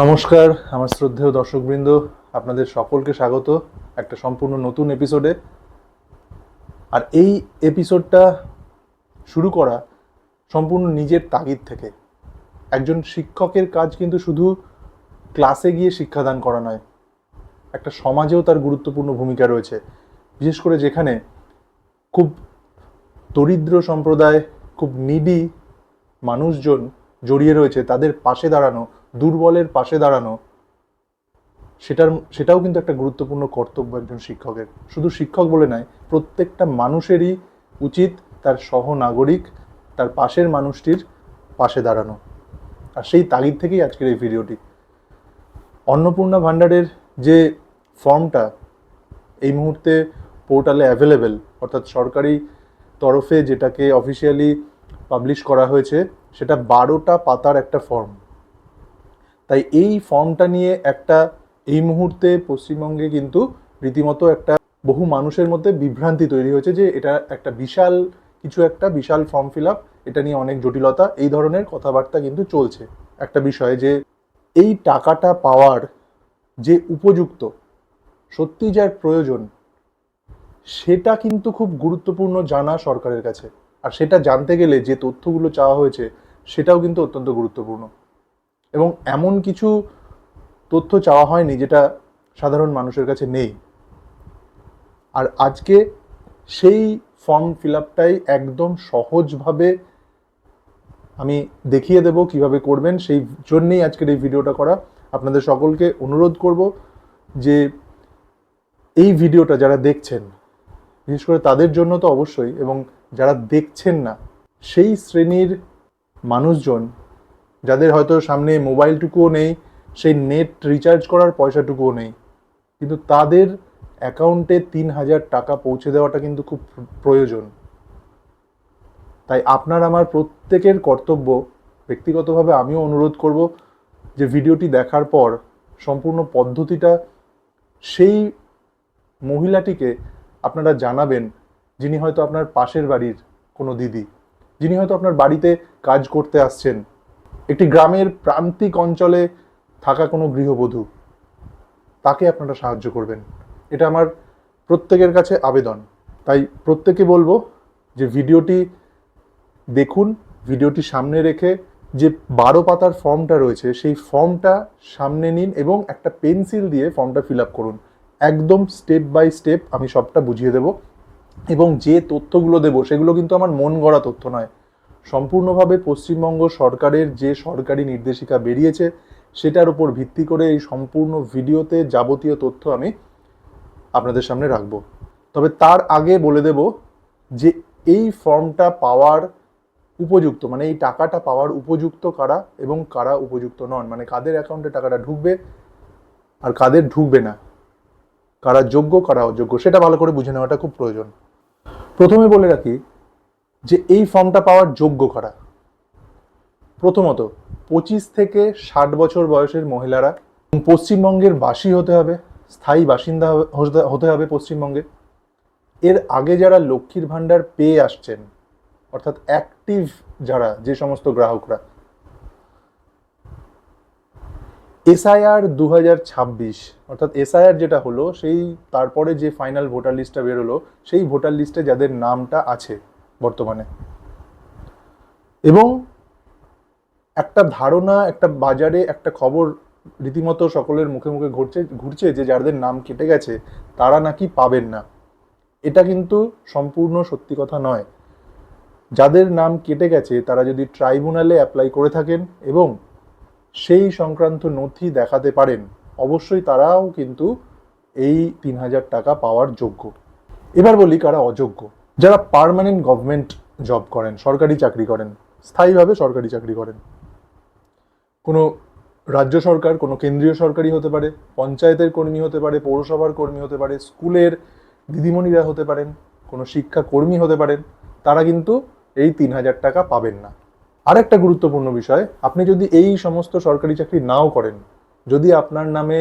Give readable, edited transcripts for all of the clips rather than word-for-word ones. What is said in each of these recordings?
নমস্কার আমার শ্রদ্ধেয় দর্শকবৃন্দ, আপনাদের সকলকে স্বাগত একটা সম্পূর্ণ নতুন এপিসোডে। আর এই এপিসোডটা শুরু করা সম্পূর্ণ নিজের তাগিদ থেকে। একজন শিক্ষকের কাজ কিন্তু শুধু ক্লাসে গিয়ে শিক্ষাদান করা নয়, একটা সমাজেও তার গুরুত্বপূর্ণ ভূমিকা রয়েছে। বিশেষ করে যেখানে খুব দরিদ্র সম্প্রদায়, খুব নিডি মানুষজন জড়িয়ে রয়েছে, তাদের পাশে দাঁড়ানো, দুর্বলের পাশে দাঁড়ানো, সেটাও কিন্তু একটা গুরুত্বপূর্ণ কর্তব্য একজন শিক্ষকের। শুধু শিক্ষক বলে নয়, প্রত্যেকটা মানুষেরই উচিত তার সহনাগরিক, তার পাশের মানুষটির পাশে দাঁড়ানো। আর সেই তাগিদ থেকেই আজকের এই ভিডিওটি। অন্নপূর্ণা ভাণ্ডারের যে ফর্মটা এই মুহূর্তে পোর্টালে অ্যাভেলেবেল, অর্থাৎ সরকারি তরফে যেটাকে অফিসিয়ালি পাবলিশ করা হয়েছে, সেটা 12টা পাতার একটা ফর্ম। তাই এই ফর্মটা নিয়ে এই মুহূর্তে পশ্চিমবঙ্গে কিন্তু রীতিমতো বহু মানুষের মধ্যে বিভ্রান্তি তৈরি হয়েছে যে এটা একটা বিশাল ফর্ম ফিল আপ, এটা নিয়ে অনেক জটিলতা, এই ধরনের কথাবার্তা কিন্তু চলছে। একটা বিষয় যে এই টাকাটা পাওয়ার যে উপযুক্ত, সত্যি যার প্রয়োজন, সেটা কিন্তু খুব গুরুত্বপূর্ণ জানা সরকারের কাছে। আর সেটা জানতে গেলে যে তথ্যগুলো চাওয়া হয়েছে সেটাও কিন্তু অত্যন্ত গুরুত্বপূর্ণ। এবং এমন কিছু তথ্য চাওয়া হয়নি যেটা সাধারণ মানুষের কাছে নেই। আর আজকে সেই ফর্ম ফিল আপটাই একদম সহজভাবে আমি দেখিয়ে দেব কিভাবে করবেন। সেই জন্যেই আজকের এই ভিডিওটা করা। আপনাদের সকলকে অনুরোধ করব যে এই ভিডিওটা যারা দেখছেন, বিশেষ করে তাদের জন্য তো অবশ্যই, এবং যারা দেখছেন না সেই শ্রেণীর মানুষজন, যাদের হয়তো সামনে মোবাইলটুকুও নেই, সেই নেট রিচার্জ করার পয়সাটুকুও নেই, কিন্তু তাদের অ্যাকাউন্টে 3,000 টাকা পৌঁছে দেওয়াটা কিন্তু খুব প্রয়োজন। তাই আপনার আমার প্রত্যেকের কর্তব্য, ব্যক্তিগতভাবে আমিও অনুরোধ করব যে ভিডিওটি দেখার পর সম্পূর্ণ পদ্ধতিটা সেই মহিলাটিকে আপনারা জানাবেন, যিনি হয়তো আপনার পাশের বাড়ির কোনো দিদি, যিনি হয়তো আপনার বাড়িতে কাজ করতে আসছেন, একটি গ্রামের প্রান্তিক অঞ্চলে থাকা কোনো গৃহবধূ, তাকে আপনারা সাহায্য করবেন। এটা আমার প্রত্যেকের কাছে আবেদন। তাই প্রত্যেকে বলবো যে ভিডিওটি দেখুন, ভিডিওটি সামনে রেখে যে 12 পাতার ফর্মটা রয়েছে সেই ফর্মটা সামনে নিন এবং একটা পেন্সিল দিয়ে ফর্মটা ফিল আপ করুন। একদম স্টেপ বাই স্টেপ আমি সবটা বুঝিয়ে দেব। এবং যে তথ্যগুলো দেব সেগুলো কিন্তু আমার মন গড়া তথ্য নয়, সম্পূর্ণভাবে পশ্চিমবঙ্গ সরকারের যে সরকারি নির্দেশিকা বেরিয়েছে সেটার উপর ভিত্তি করে এই সম্পূর্ণ ভিডিওতে যাবতীয় তথ্য আমি আপনাদের সামনে রাখবো। তবে তার আগে বলে দেব যে এই ফর্মটা পাওয়ার উপযুক্ত, মানে এই টাকাটা পাওয়ার উপযুক্ত কারা এবং কারা উপযুক্ত নন, মানে কাদের অ্যাকাউন্টে টাকাটা ঢুকবে আর কাদের ঢুকবে না, কারা যোগ্য কারা অযোগ্য, সেটা ভালো করে বুঝে নেওয়াটা খুব প্রয়োজন। প্রথমে বলে রাখি যে এই ফর্মটা পাওয়ার যোগ্য কারা। প্রথমত 25 থেকে 60 বছর বয়সের মহিলারা, পশ্চিমবঙ্গের বাসী হতে হবে, স্থায়ী বাসিন্দা হতে হবে পশ্চিমবঙ্গে। এর আগে যারা লক্ষ্মীর ভাণ্ডার পেয়ে আসছেন, অর্থাৎ অ্যাক্টিভ যারা, যে সমস্ত গ্রাহকরা, এসআইআর 2026, অর্থাৎ এসআইআর যেটা হলো সেই তারপরে যে ফাইনাল ভোটার লিস্টটা বেরোলো, সেই ভোটার লিস্টে যাদের নামটা আছে বর্তমানে, এবং একটা ধারণা, একটা বাজারে একটা খবর রীতিমতো সকলের মুখে মুখে ঘুরছে যে যাদের নাম কেটে গেছে তারা নাকি পাবেন না। এটা কিন্তু সম্পূর্ণ সত্যি কথা নয়। যাদের নাম কেটে গেছে তারা যদি ট্রাইব্যুনালে অ্যাপ্লাই করে থাকেন এবং সেই সংক্রান্ত নথি দেখাতে পারেন, অবশ্যই তারাও কিন্তু এই 3,000 টাকা পাওয়ার যোগ্য। এবার বলি কারা অযোগ্য। যারা পার্মানেন্ট গভর্নমেন্ট জব করেন, সরকারি চাকরি করেন, স্থায়ীভাবে সরকারি চাকরি করেন, কোনো রাজ্য সরকার, কোনো কেন্দ্রীয় সরকারি হতে পারে, পঞ্চায়েতের কর্মী হতে পারে, পৌরসভার কর্মী হতে পারে, স্কুলের দিদিমণিরা হতে পারেন, কোনো শিক্ষা কর্মী হতে পারেন, তারা কিন্তু এই 3,000 টাকা পাবেন না। আর একটা গুরুত্বপূর্ণ বিষয়, আপনি যদি এই সমস্ত সরকারি চাকরি নাও করেন, যদি আপনার নামে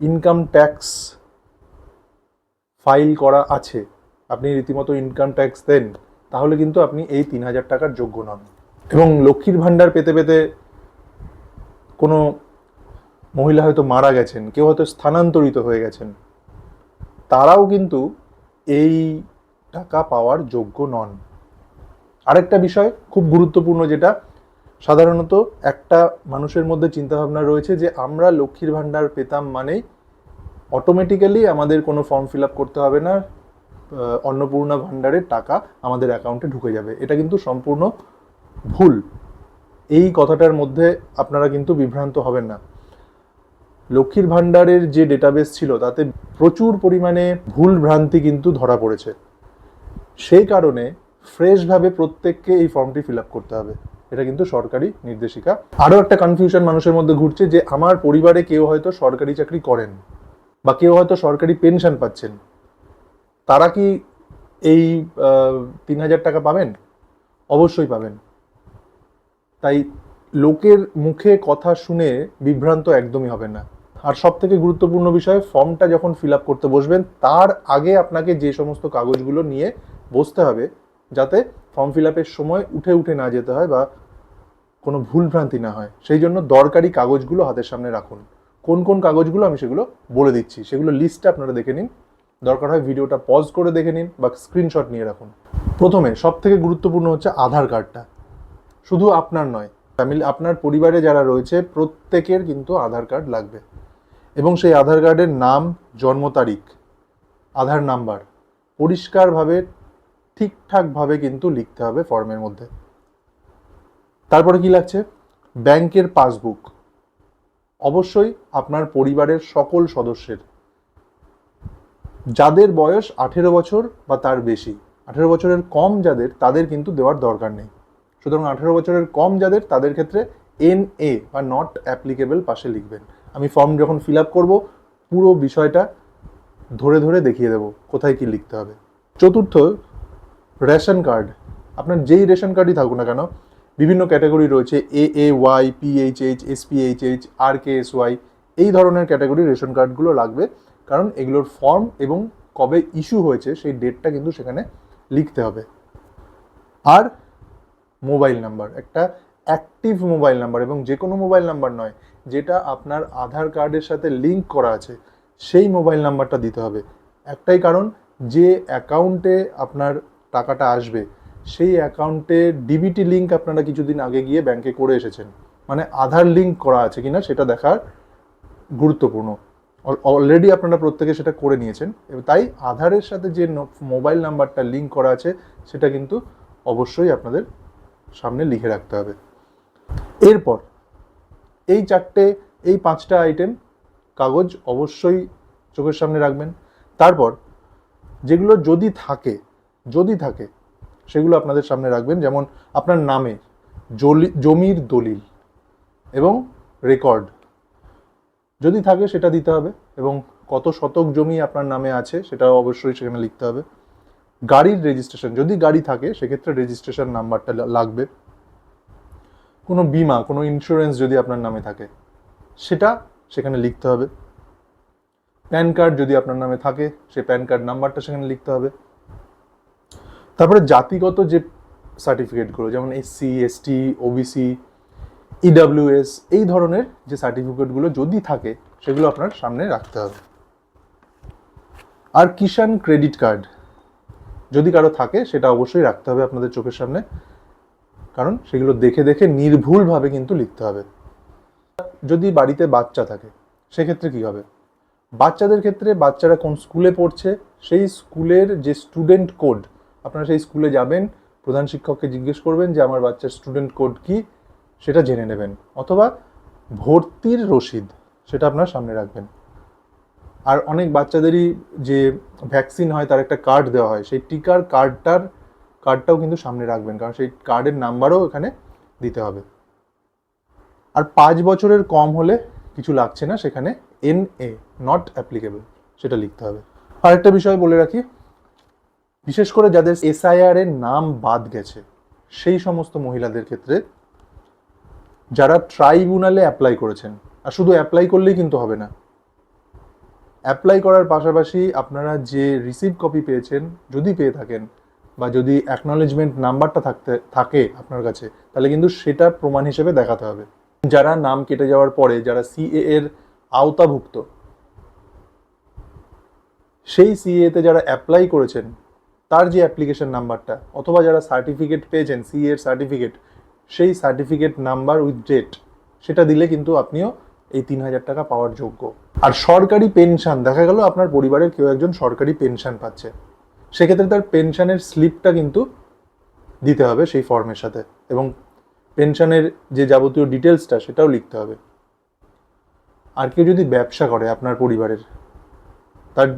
ইনকাম ট্যাক্স ফাইল করা আছে, আপনি রীতিমতো ইনকাম ট্যাক্স দেন, তাহলে কিন্তু আপনি এই 3,000 টাকার যোগ্য নন। এবং লক্ষ্মীর ভাণ্ডার পেতে পেতে কোনো মহিলা হয়তো মারা গেছেন, কেউ হয়তো স্থানান্তরিত হয়ে গেছেন, তারাও কিন্তু এই টাকা পাওয়ার যোগ্য নন। আরেকটা বিষয় খুব গুরুত্বপূর্ণ, যেটা সাধারণত একটা মানুষের মধ্যে চিন্তাভাবনা রয়েছে যে আমরা লক্ষ্মীর ভাণ্ডার পেতাম মানেই অটোমেটিক্যালি আমাদের কোনো ফর্ম ফিল আপ করতে হবে না, অন্নপূর্ণা ভাণ্ডারের টাকা আমাদের অ্যাকাউন্টে ঢুকে যাবে। এটা কিন্তু সম্পূর্ণ ভুল। এই কথাটার মধ্যে আপনারা কিন্তু বিভ্রান্ত হবেন না। লক্ষ্মীর ভাণ্ডারের যে ডেটাবেস ছিল তাতে প্রচুর পরিমাণে ভুল ভ্রান্তি কিন্তু ধরা পড়েছে। সেই কারণে ফ্রেশভাবে প্রত্যেককে এই ফর্মটি ফিল আপ করতে হবে। এটা কিন্তু সরকারি নির্দেশিকা। আরও একটা কনফিউশন মানুষের মধ্যে ঘুরছে যে আমার পরিবারে কেউ হয়তো সরকারি চাকরি করেন বা কেউ হয়তো সরকারি পেনশন পাচ্ছেন, তারা কি এই 3,000 টাকা পাবেন? অবশ্যই পাবেন। তাই লোকের মুখে কথা শুনে বিভ্রান্ত একদমই হবেন না। আর সব থেকে গুরুত্বপূর্ণ বিষয়, ফর্মটা যখন ফিল আপ করতে বসবেন তার আগে আপনাকে যে সমস্ত কাগজগুলো নিয়ে বসতে হবে, যাতে ফর্ম ফিল আপের সময় উঠে উঠে না যেতে হয় বা কোনো ভুলভ্রান্তি না হয়, সেই জন্য দরকারি কাগজগুলো হাতের সামনে রাখুন। কোন কোন কাগজগুলো আমি সেগুলো বলে দিচ্ছি, সেগুলো লিস্টটা আপনারা দেখে নিন। দরকার হয় ভিডিওটা পজ করে দেখে নিন বা স্ক্রিনশট নিয়ে রাখুন। প্রথমে সব থেকে গুরুত্বপূর্ণ হচ্ছে আধার কার্ডটা। শুধু আপনার নয়, ফ্যামিলি, আপনার পরিবারে যারা রয়েছে প্রত্যেকের কিন্তু আধার কার্ড লাগবে। এবং সেই আধার কার্ডের নাম, জন্ম তারিখ, আধার নাম্বার পরিষ্কারভাবে ঠিকঠাকভাবে কিন্তু লিখতে হবে ফর্মের মধ্যে। তারপরে কি লাগছে? ব্যাংকের পাসবুক। অবশ্যই আপনার পরিবারের সকল সদস্যের, যাদের বয়স 18 বছর বা তার বেশি, 18 বছরের কম যাদের, তাদের কিন্তু দেওয়ার দরকার নেই। সুতরাং 18 বছরের কম যাদের, তাদের ক্ষেত্রে NA বা নট অ্যাপ্লিকেবল পাশে লিখবেন। আমি ফর্ম যখন ফিল আপ করবো পুরো বিষয়টা ধরে ধরে দেখিয়ে দেবো কোথায় কি লিখতে হবে। চতুর্থ, রেশন কার্ড। আপনার যেই রেশন কার্ডই থাকুক না কেন, বিভিন্ন ক্যাটাগরি রয়েছে, AAY, PHH, SPHH, RKSY, এই ধরনের ক্যাটাগরির রেশন কার্ডগুলো লাগবে, কারণ এগুলোর ফর্ম এবং কবে ইস্যু হয়েছে সেই ডেটটা কিন্তু সেখানে লিখতে হবে। আর মোবাইল নাম্বার, একটা অ্যাক্টিভ মোবাইল নাম্বার, এবং যে কোনো মোবাইল নাম্বার নয়, যেটা আপনার আধার কার্ডের সাথে লিঙ্ক করা আছে সেই মোবাইল নাম্বারটা দিতে হবে। একটাই কারণ, যে অ্যাকাউন্টে আপনার টাকাটা আসবে সেই অ্যাকাউন্টে ডিবিটি লিঙ্ক আপনারা কিছুদিন আগে গিয়ে ব্যাংকে করে এসেছেন, মানে আধার লিঙ্ক করা আছে কিনা সেটা দেখার গুরুত্বপূর্ণ। অলরেডি আপনারা প্রত্যেকে সেটা করে নিয়েছেন, তাই আধারের সাথে যে মোবাইল নাম্বারটা লিঙ্ক করা আছে সেটা কিন্তু অবশ্যই আপনাদের সামনে লিখে রাখতে হবে। এরপর এই 5টা আইটেম কাগজ অবশ্যই চোখের সামনে রাখবেন। তারপর যেগুলো যদি থাকে সেগুলো আপনাদের সামনে রাখবেন, যেমন আপনার নামে জমির দলিল এবং রেকর্ড যদি থাকে সেটা দিতে হবে, এবং কত শতক জমি আপনার নামে আছে সেটাও অবশ্যই সেখানে লিখতে হবে। গাড়ির রেজিস্ট্রেশন, যদি গাড়ি থাকে সেক্ষেত্রে রেজিস্ট্রেশন নাম্বারটা লাগবে। কোনো বিমা, কোনো ইন্স্যুরেন্স যদি আপনার নামে থাকে সেটা সেখানে লিখতে হবে। প্যান কার্ড যদি আপনার নামে থাকে সেই প্যান কার্ড নাম্বারটা সেখানে লিখতে হবে। তারপরে জাতিগত যে সার্টিফিকেটগুলো, যেমন SC, ST, OBC, EWS, এই ধরনের যে সার্টিফিকেটগুলো যদি থাকে সেগুলো আপনার সামনে রাখতে হবে। আর কিষাণ ক্রেডিট কার্ড যদি কারো থাকে সেটা অবশ্যই রাখতে হবে আপনাদের চোখের সামনে, কারণ সেগুলো দেখে দেখে নির্ভুলভাবে কিন্তু লিখতে হবে। যদি বাড়িতে বাচ্চা থাকে সেক্ষেত্রে কি হবে? বাচ্চাদের ক্ষেত্রে বাচ্চারা কোন স্কুলে পড়ছে সেই স্কুলের যে স্টুডেন্ট কোড, আপনারা সেই স্কুলে যাবেন, প্রধান শিক্ষককে জিজ্ঞেস করবেন যে আমার বাচ্চার স্টুডেন্ট কোড কি, সেটা জেনে নেবেন। অথবা ভর্তির রসিদ, সেটা আপনার সামনে রাখবেন। আর অনেক বাচ্চাদেরই যে ভ্যাকসিন হয় তার একটা কার্ড দেওয়া হয়, সেই টিকার কার্ডটাও কিন্তু সামনে রাখবেন, কারণ সেই কার্ডের নাম্বারও এখানে দিতে হবে। আর 5 বছরের কম হলে কিছু লাগছে না, সেখানে NA নট অ্যাপ্লিকেবল সেটা লিখতে হবে। আরেকটা বিষয় বলে রাখি, বিশেষ করে যাদের SIR এর নাম বাদ গেছে সেই সমস্ত মহিলাদের ক্ষেত্রে, যারা ট্রাইব্যুনালে অ্যাপ্লাই করেছেন, আর শুধু অ্যাপ্লাই করলেই কিন্তু হবে না, অ্যাপ্লাই করার পাশাপাশি আপনারা যে রিসিভ কপি পেয়েছেন যদি পেয়ে থাকেন, বা যদি অ্যাকনলেজমেন্ট নাম্বারটা থাকে আপনার কাছে, তাহলে কিন্তু সেটা প্রমাণ হিসেবে দেখাতে হবে। যারা নাম কেটে যাওয়ার পরে, যারা CA এর আওতাভুক্ত, সেই সিএতে যারা অ্যাপ্লাই করেছেন তার যে অ্যাপ্লিকেশন নাম্বারটা, অথবা যারা সার্টিফিকেট পেয়েছেন সিএ এর সার্টিফিকেট, সেই সার্টিফিকেট নাম্বার উইথ ডেট, সেটা দিলে কিন্তু আপনিও এই 3,000 টাকা পাওয়ার যোগ্য। আর সরকারি পেনশন, দেখা গেল আপনার পরিবারের কেউ একজন সরকারি পেনশন পাচ্ছে, সেক্ষেত্রে তার পেনশনের স্লিপটা কিন্তু দিতে হবে সেই ফর্মের সাথে, এবং পেনশনের যে যাবতীয় ডিটেলসটা সেটাও লিখতে হবে। আর কেউ যদি ব্যবসা করে আপনার পরিবারের, তার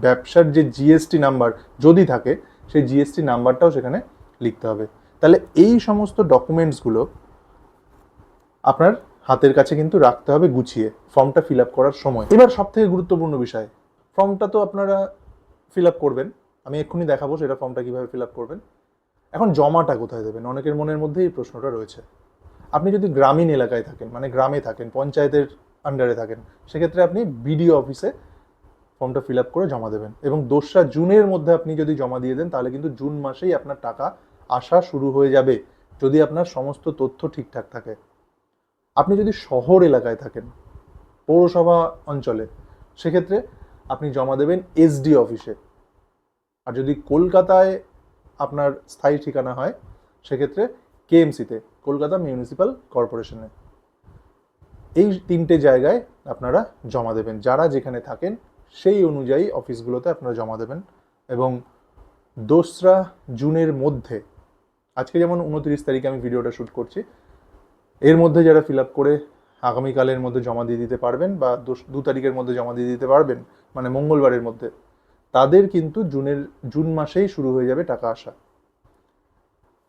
ব্যবসার যে জিএসটি নাম্বার যদি থাকে, সেই জিএসটি নাম্বারটাও সেখানে লিখতে হবে। তাহলে এই সমস্ত ডকুমেন্টসগুলো আপনার হাতের কাছে কিন্তু রাখতে হবে গুছিয়ে ফর্মটা ফিল আপ করার সময়। এবার সব থেকে গুরুত্বপূর্ণ বিষয়, ফর্মটা তো আপনারা ফিল আপ করবেন, আমি এক্ষুনি দেখাবো সেটা ফর্মটা কীভাবে ফিল আপ করবেন। এখন জমাটা কোথায় দেবেন, অনেকের মনের মধ্যে এই প্রশ্নটা রয়েছে। আপনি যদি গ্রামীণ এলাকায় থাকেন, মানে গ্রামে থাকেন, পঞ্চায়েতের আন্ডারে থাকেন, সেক্ষেত্রে আপনি বিডিও অফিসে ফর্মটা ফিল আপ করে জমা দেবেন, এবং 2রা জুনের মধ্যে আপনি যদি জমা দিয়ে দেন তাহলে কিন্তু জুন মাসেই আপনার টাকা আসা শুরু হয়ে যাবে, যদি আপনার সমস্ত তথ্য ঠিকঠাক থাকে। আপনি যদি শহর এলাকায় থাকেন, পৌরসভা অঞ্চলে, সেক্ষেত্রে আপনি জমা দেবেন এসডি অফিসে। আর যদি কলকাতায় আপনার স্থায়ী ঠিকানা হয়, সেক্ষেত্রে কেএমসিতে, কলকাতা মিউনিসিপ্যাল কর্পোরেশনে। এই 3টে জায়গায় আপনারা জমা দেবেন, যারা যেখানে থাকেন সেই অনুযায়ী অফিসগুলোতে আপনারা জমা দেবেন। এবং 2রা জুনের মধ্যে, আজকে যেমন 29 তারিখে আমি ভিডিওটা শ্যুট করছি, এর মধ্যে যারা ফিল আপ করে আগামীকালের মধ্যে জমা দিয়ে দিতে পারবেন, বা 2 তারিখের মধ্যে জমা দিয়ে দিতে পারবেন, মানে মঙ্গলবারের মধ্যে, তাদের কিন্তু জুন মাসেই শুরু হয়ে যাবে টাকা আসা।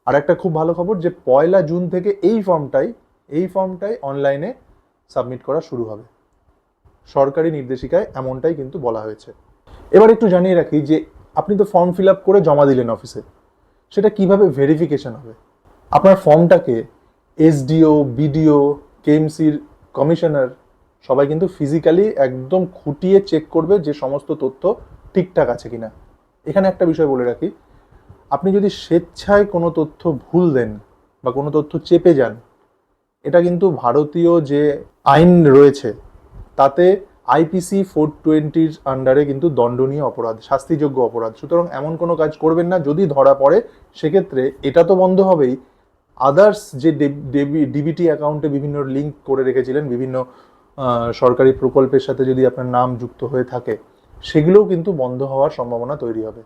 আর একটা খুব ভালো খবর, যে 1 জুন থেকে এই ফর্মটাই অনলাইনে সাবমিট করা শুরু হবে, সরকারি নির্দেশিকায় এমনটাই কিন্তু বলা হয়েছে। এবার একটু জানিয়ে রাখি যে আপনি তো ফর্ম ফিল আপ করে জমা দিলেন অফিসে, সেটা কিভাবে ভেরিফিকেশন হবে। আপনার ফর্মটাকে এসডিও, বিডিও, কেএমসির কমিশনার সবাই কিন্তু ফিজিক্যালি একদম খুঁটিয়ে চেক করবে যে সমস্ত তথ্য ঠিকঠাক আছে কিনা। এখানে একটা বিষয় বলে রাখি, আপনি যদি স্বেচ্ছায় কোনো তথ্য ভুল দেন বা কোনো তথ্য চেপে যান, এটা কিন্তু ভারতীয় যে আইন রয়েছে তাতে আইপিসি 420-র আন্ডারে কিন্তু দণ্ডনীয় অপরাধ, শাস্তিযোগ্য অপরাধ। সুতরাং এমন কোনো কাজ করবেন না, যদি ধরা পড়ে সেক্ষেত্রে এটা তো বন্ধ হবেই, আদার্স যে ডিবিটি অ্যাকাউন্টে বিভিন্ন লিঙ্ক করে রেখেছিলেন বিভিন্ন সরকারি প্রকল্পের সাথে যদি আপনার নাম যুক্ত হয়ে থাকে, সেগুলোও কিন্তু বন্ধ হওয়ার সম্ভাবনা তৈরি হবে।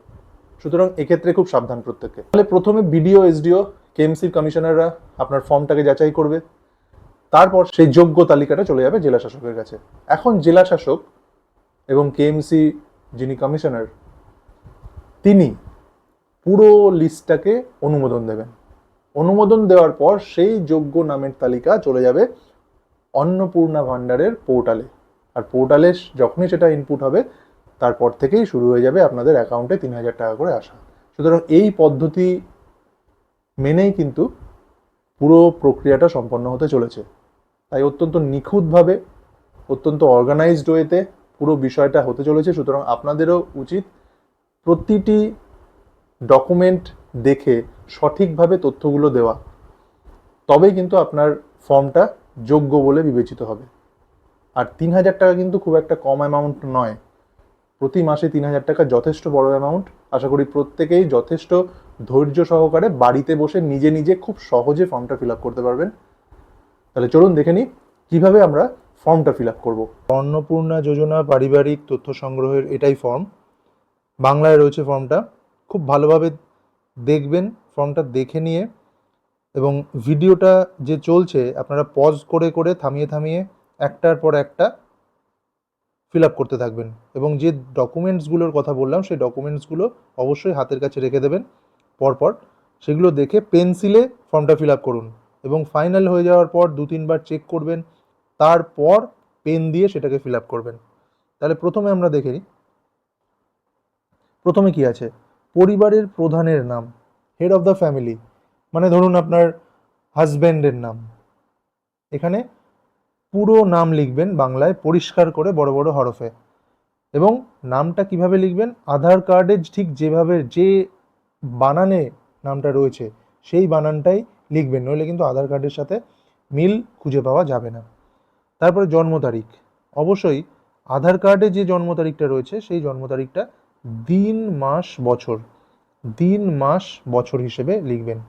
সুতরাং এক্ষেত্রে খুব সাবধান প্রত্যেককে। তাহলে প্রথমে বিডিও, এসডিও, কেএমসির কমিশনাররা আপনার ফর্মটাকে যাচাই করবে, তারপর সেই যোগ্য তালিকাটা চলে যাবে জেলা শাসকের কাছে। এখন জেলা শাসক এবং কেএমসি যিনি কমিশনার, তিনি পুরো লিস্টটাকে অনুমোদন দেবেন। অনুমোদন দেওয়ার পর সেই যোগ্য নামের তালিকা চলে যাবে অন্নপূর্ণা ভাণ্ডারের পোর্টালে, আর পোর্টালে যখনই সেটা ইনপুট হবে তারপর থেকেই শুরু হয়ে যাবে আপনাদের অ্যাকাউন্টে 3,000 টাকা করে আসা। সুতরাং এই পদ্ধতি মেনেই কিন্তু পুরো প্রক্রিয়াটা সম্পন্ন হতে চলেছে। তাই অত্যন্ত নিখুঁতভাবে, অত্যন্ত অর্গানাইজড ওয়েতে পুরো বিষয়টা হতে চলেছে। সুতরাং আপনাদেরও উচিত প্রতিটি ডকুমেন্ট দেখে সঠিকভাবে তথ্যগুলো দেওয়া, তবেই কিন্তু আপনার ফর্মটা যোগ্য বলে বিবেচিত হবে। আর 3,000 টাকা কিন্তু খুব একটা কম অ্যামাউন্ট নয়, প্রতি মাসে 3,000 টাকা যথেষ্ট বড় অ্যামাউন্ট। আশা করি প্রত্যেকেই যথেষ্ট ধৈর্য সহকারে বাড়িতে বসে নিজে নিজে খুব সহজে ফর্মটা ফিল আপ করতে পারবেন। তাহলে চলুন দেখে নিই কীভাবে আমরা ফর্মটা ফিল আপ করবো। অন্নপূর্ণা যোজনা পারিবারিক তথ্য সংগ্রহের এটাই ফর্ম, বাংলায় রয়েছে ফর্মটা। খুব ভালোভাবে দেখবেন, ফর্মটা দেখে নিয়ে, এবং ভিডিওটা যে চলছে আপনারা পজ করে করে থামিয়ে থামিয়ে একটার পর একটা ফিল আপ করতে থাকবেন, এবং যে ডকুমেন্টসগুলোর কথা বললাম সেই ডকুমেন্টসগুলো অবশ্যই হাতের কাছে রেখে দেবেন পরপর। সেগুলো দেখে পেন্সিলে ফর্মটা ফিল আপ করুন, এবং ফাইনাল হয়ে যাওয়ার পর 2-3 বার চেক করবেন, তারপর পেন দিয়ে সেটাকে ফিল আপ করবেন। তাহলে প্রথমে আমরা দেখে নিই, প্রথমে কি আছে, পরিবারের প্রধানের নাম, হেড অফ দ্য ফ্যামিলি, মানে ধরুন আপনার হাজব্যান্ডের নাম। এখানে পুরো নাম লিখবেন বাংলায় পরিষ্কার করে বড় বড় হরফে, এবং নামটা কিভাবে লিখবেন, আধার কার্ডে ঠিক যেভাবে যে বানানে নামটা রয়েছে সেই বানানটাই লিখবেন, নইলে কিন্তু আধার কার্ডের সাথে মিল খুঁজে পাওয়া যাবে না। তারপরে জন্ম তারিখ, অবশ্যই আধার কার্ডে যে জন্ম তারিখটা রয়েছে সেই জন্ম তারিখটা দিন মাস বছর হিসেবে লিখবেন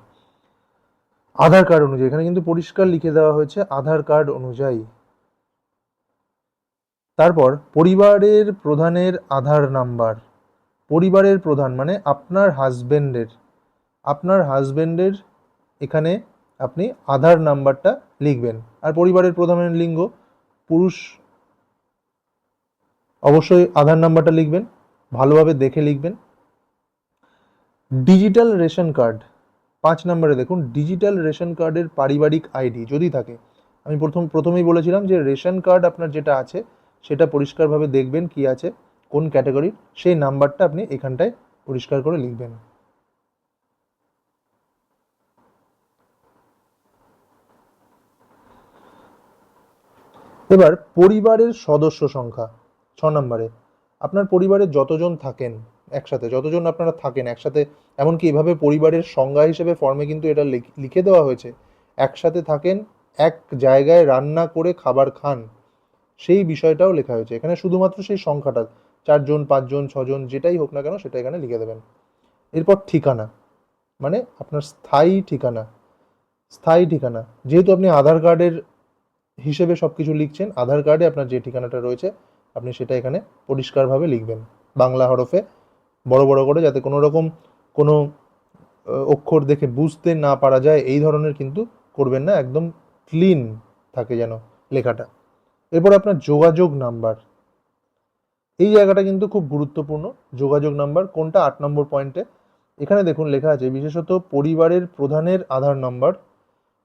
আধার কার্ড অনুযায়ী। এখানে কিন্তু পরিষ্কার লিখে দেওয়া হয়েছে আধার কার্ড অনুযায়ী। তারপর পরিবারের প্রধানের আধার নাম্বার, পরিবারের প্রধান মানে আপনার হাজবেন্ডের এখানে আপনি আধার নাম্বারটা লিখবেন। আর পরিবারের প্রধানের লিঙ্গ পুরুষ, অবশ্যই আধার নাম্বারটা লিখবেন, ভালোভাবে দেখে লিখবেন। ডিজিটাল রেশন কার্ড 5 নম্বরে দেখুন, ডিজিটাল রেশন কার্ডের পারিবারিক আইডি যদি থাকে, আমি প্রথমেই বলেছিলাম যে রেশন কার্ড আপনার যেটা আছে সেটা পরিষ্কারভাবে দেখবেন কি আছে, কোন ক্যাটাগরির, সেই নাম্বারটা আপনি এখানটায় পরিষ্কার করে লিখবেন। এবার পরিবারের সদস্য সংখ্যা 6 নম্বরে, আপনার পরিবারে যতজন থাকেন একসাথে, যতজন আপনারা থাকেন একসাথে, এমনকি এভাবে পরিবারের সংজ্ঞা হিসেবে ফর্মে কিন্তু এটা লিখে দেওয়া হয়েছে, একসাথে থাকেন, এক জায়গায় রান্না করে খাবার খান, সেই বিষয়টাও লেখা হয়েছে এখানে। শুধুমাত্র সেই সংখ্যাটা 4 জন 5 জন 6 জন যেটাই হোক না কেন সেটা এখানে লিখে দেবেন। এরপর ঠিকানা মানে আপনার স্থায়ী ঠিকানা, যেহেতু আপনি আধার কার্ডের হিসেবে সব কিছু লিখছেন, আধার কার্ডে আপনার যে ঠিকানাটা রয়েছে আপনি সেটা এখানে পরিষ্কারভাবে লিখবেন বাংলা হরফে বড় বড় করে, যাতে কোনো রকম কোনো অক্ষর দেখে বুঝতে না পারা যায় এই ধরনের কিন্তু করবেন না, একদম ক্লিন থাকে যেন লেখাটা। এরপর আপনার যোগাযোগ নাম্বার, এই জায়গাটা কিন্তু খুব গুরুত্বপূর্ণ। যোগাযোগ নাম্বার কোনটা? 8 নম্বর পয়েন্টে এখানে দেখুন লেখা আছে বিশেষত পরিবারের প্রধানের আধার নাম্বার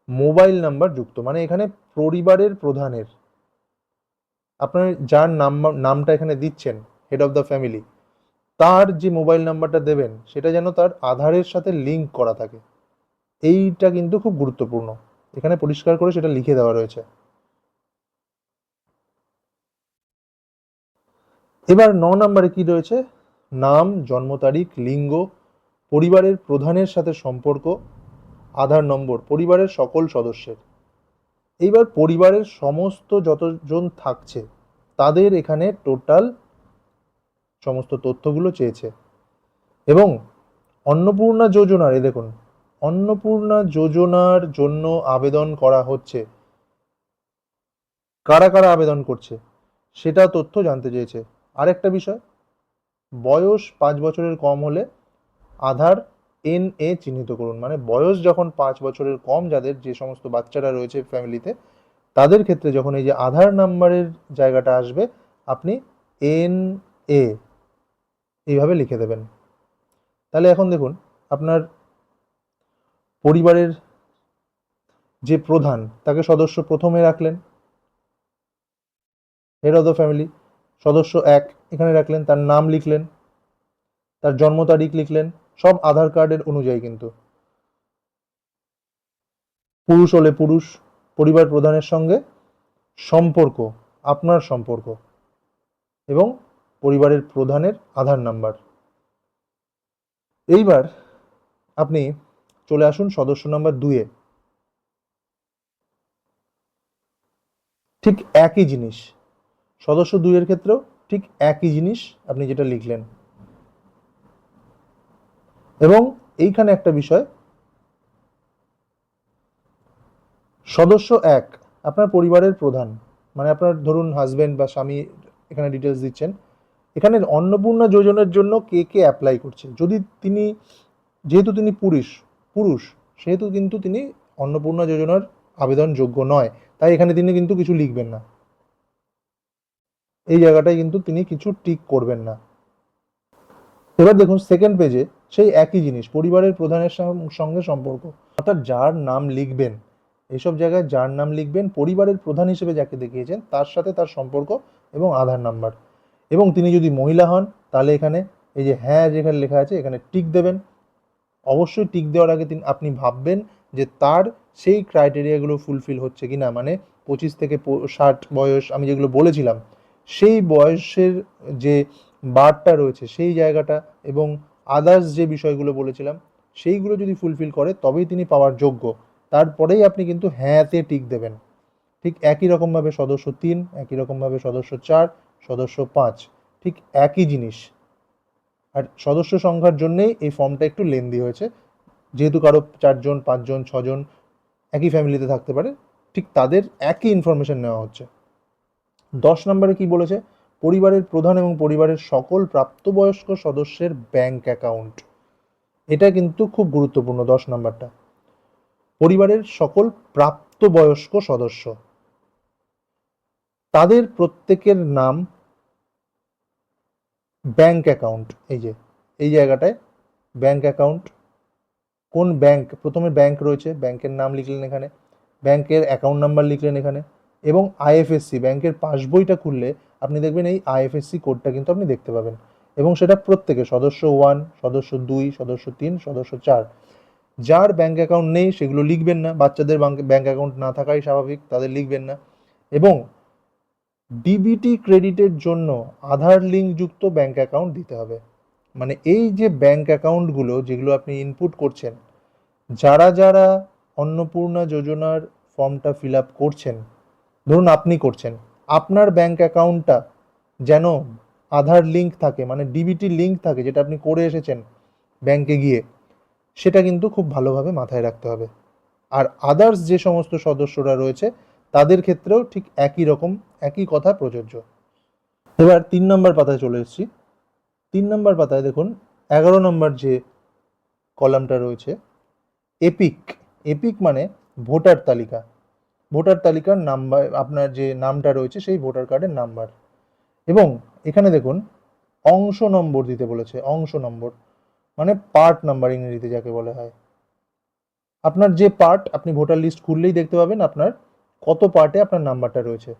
মোবাইল নাম্বার যুক্ত, মানে এখানে পরিবারের প্রধানের আপনার যার নামটা এখানে দিচ্ছেন, হেড অফ দ্য ফ্যামিলি, তার যে মোবাইল নাম্বারটা দেবেন সেটা যেন তার আধারের সাথে লিঙ্ক করা থাকে, এইটা কিন্তু খুব গুরুত্বপূর্ণ, এখানে পরিষ্কার করে সেটা লিখে দেওয়া রয়েছে। এবার 9 নম্বরে কি রয়েছে? নাম, জন্ম তারিখ, লিঙ্গ, পরিবারের প্রধানের সাথে সম্পর্ক, আধার নম্বর পরিবারের সকল সদস্যের। এইবার পরিবারের সমস্ত যতজন থাকছে তাদের এখানে টোটাল সমস্ত তথ্যগুলো চেয়েছে। এবং অন্নপূর্ণা যোজনার, এই দেখুন অন্নপূর্ণা যোজনার জন্য আবেদন করা হচ্ছে, কারা কারা আবেদন করছে সেটা তথ্য জানতে চেয়েছে। আরেকটা বিষয়, বয়স 5 বছরের কম হলে আধার NA চিহ্নিত করুন, মানে বয়স যখন 5 বছরের কম যাদের, যে সমস্ত বাচ্চারা রয়েছে ফ্যামিলিতে, তাদের ক্ষেত্রে যখন এই যে আধার নাম্বারের জায়গাটা আসবে আপনি NA এইভাবে লিখে দেবেন। তাহলে এখন দেখুন আপনার পরিবারের যে প্রধান তাকে সদস্য প্রথমে রাখলেন, হেড অফ দ্য ফ্যামিলি, সদস্য 1 এখানে রাখলেন, তার নাম লিখলেন, তার জন্ম তারিখ লিখলেন, সব আধার কার্ডের অনুযায়ী কিন্তু। পুরুষ হলে পুরুষ, পরিবার প্রধানের সঙ্গে সম্পর্ক, আপনার সম্পর্ক, এবং পরিবারের প্রধানের আধার নাম্বার। এইবার আপনি চলে আসুন সদস্য নাম্বার 2-এ। ঠিক একই জিনিস, সদস্য 2-এর ক্ষেত্রেও ঠিক একই জিনিস আপনি যেটা লিখলেন। এবং এইখানে একটা বিষয়, সদস্য 1 আপনার পরিবারের প্রধান, মানে আপনার ধরুন হাজবেন্ড বা স্বামী এখানে ডিটেলস দিচ্ছেন। এখানে অন্নপূর্ণা যোজনার জন্য কে কে অ্যাপ্লাই করছে, যদি তিনি, যেহেতু তিনি পুরুষ সেহেতু কিন্তু তিনি অন্নপূর্ণা যোজনার আবেদন যোগ্য নয়, তাই এখানে তিনি কিন্তু কিছু লিখবেন না, এই জায়গাটায় কিন্তু তিনি কিছু টিক করবেন না। এবার দেখুন সেকেন্ড পেজে সেই একই জিনিস, পরিবারের প্রধানের সঙ্গে সম্পর্ক, অর্থাৎ যার নাম লিখবেন, এইসব জায়গায় যার নাম লিখবেন, পরিবারের প্রধান হিসেবে যাকে দেখিয়েছেন তার সাথে তার সম্পর্ক এবং আধার নাম্বার। এবং তিনি যদি মহিলা হন তাহলে এখানে এই যে হ্যাঁ যেখানে লেখা আছে এখানে টিক দেবেন। অবশ্যই টিক দেওয়ার আগে আপনি ভাববেন যে তার সেই ক্রাইটেরিয়াগুলো ফুলফিল হচ্ছে কিনা, মানে 25 থেকে 60 বয়স আমি যেগুলো বলেছিলাম, সেই বয়সের যে বারটা রয়েছে সেই জায়গাটা, এবং আদার্স যে বিষয়গুলো বলেছিলাম সেইগুলো যদি ফুলফিল করে তবেই তিনি পাওয়ার যোগ্য, তারপরেই আপনি কিন্তু হ্যাঁতে টিক দেবেন। ঠিক একই রকমভাবে সদস্য 3, একই রকমভাবে সদস্য 4, সদস্য 5, ঠিক একই জিনিস। আর সদস্য সংখ্যার জন্যেই এই ফর্মটা একটু লেন্দি হয়েছে, যেহেতু কারো 4 জন, 5 জন, 6 জন একই ফ্যামিলিতে থাকতে পারে, ঠিক তাদের একই ইনফরমেশন নেওয়া হচ্ছে। 10 নম্বরে কি বলেছে? পরিবারের প্রধান এবং পরিবারের সকল প্রাপ্তবয়স্ক সদস্যের ব্যাংক অ্যাকাউন্ট। এটা কিন্তু খুব গুরুত্বপূর্ণ 10 নম্বরটা। পরিবারের সকল প্রাপ্তবয়স্ক সদস্য, তাদের প্রত্যেকের নাম, ব্যাংক অ্যাকাউন্ট, এই জায়গাটায় ব্যাংক অ্যাকাউন্ট, কোন ব্যাংক, প্রথমে ব্যাংক রয়েছে, ব্যাংকের নাম লিখলেন এখানে, ব্যাংকের অ্যাকাউন্ট নাম্বার লিখলেন এখানে, এবং আইএফএসসি, ব্যাংকের পাসবইটা খুললে আপনি দেখবেন এই আইএফএসসি কোডটা কিন্তু আপনি দেখতে পাবেন, এবং সেটা প্রত্যেকে সদস্য 1, সদস্য 2, সদস্য 3, সদস্য 4। যার ব্যাংক অ্যাকাউন্ট নেই সেগুলো লিখবেন না, বাচ্চাদের ব্যাংক অ্যাকাউন্ট না থাকাই স্বাভাবিক, তাদের লিখবেন না। এবং ডিবিটি ক্রেডিটের জন্য আধার লিঙ্ক যুক্ত ব্যাংক অ্যাকাউন্ট দিতে হবে। মানে এই যে ব্যাংক অ্যাকাউন্টগুলো যেগুলো আপনি ইনপুট করছেন, যারা যারা অন্নপূর্ণা যোজনার ফর্মটা ফিল আপ করছেন, ধরুন আপনি করছেন, আপনার ব্যাংক অ্যাকাউন্টটা যেন আধার লিঙ্ক থাকে, মানে ডিবিটি লিঙ্ক থাকে, যেটা আপনি করে এসেছেন ব্যাংকে গিয়ে, সেটা কিন্তু খুব ভালোভাবে মাথায় রাখতে হবে। আর আদার্স যে সমস্ত সদস্যরা রয়েছে তাদের ক্ষেত্রেও ঠিক একই রকম, একই কথা প্রযোজ্য। এবার 3 নম্বর পাতায় চলে এসেছি। 3 নম্বর পাতায় দেখুন 11 নম্বর যে কলামটা রয়েছে, এপিক। এপিক মানে ভোটার তালিকা। ভোটার তালিকার নাম্বার, আপনার যে নামটা রয়েছে সেই ভোটার কার্ডের নাম্বার। এবং এখানে দেখুন অংশ নম্বর দিতে বলেছে। অংশ নম্বর মানে পার্ট নাম্বার ইংরেজিতে যাকে বলা হয়। আপনার যে পার্ট, আপনি ভোটার লিস্ট খুললেই দেখতে পাবেন আপনার কত পার্টে আপনার নাম্বারটা রয়েছে।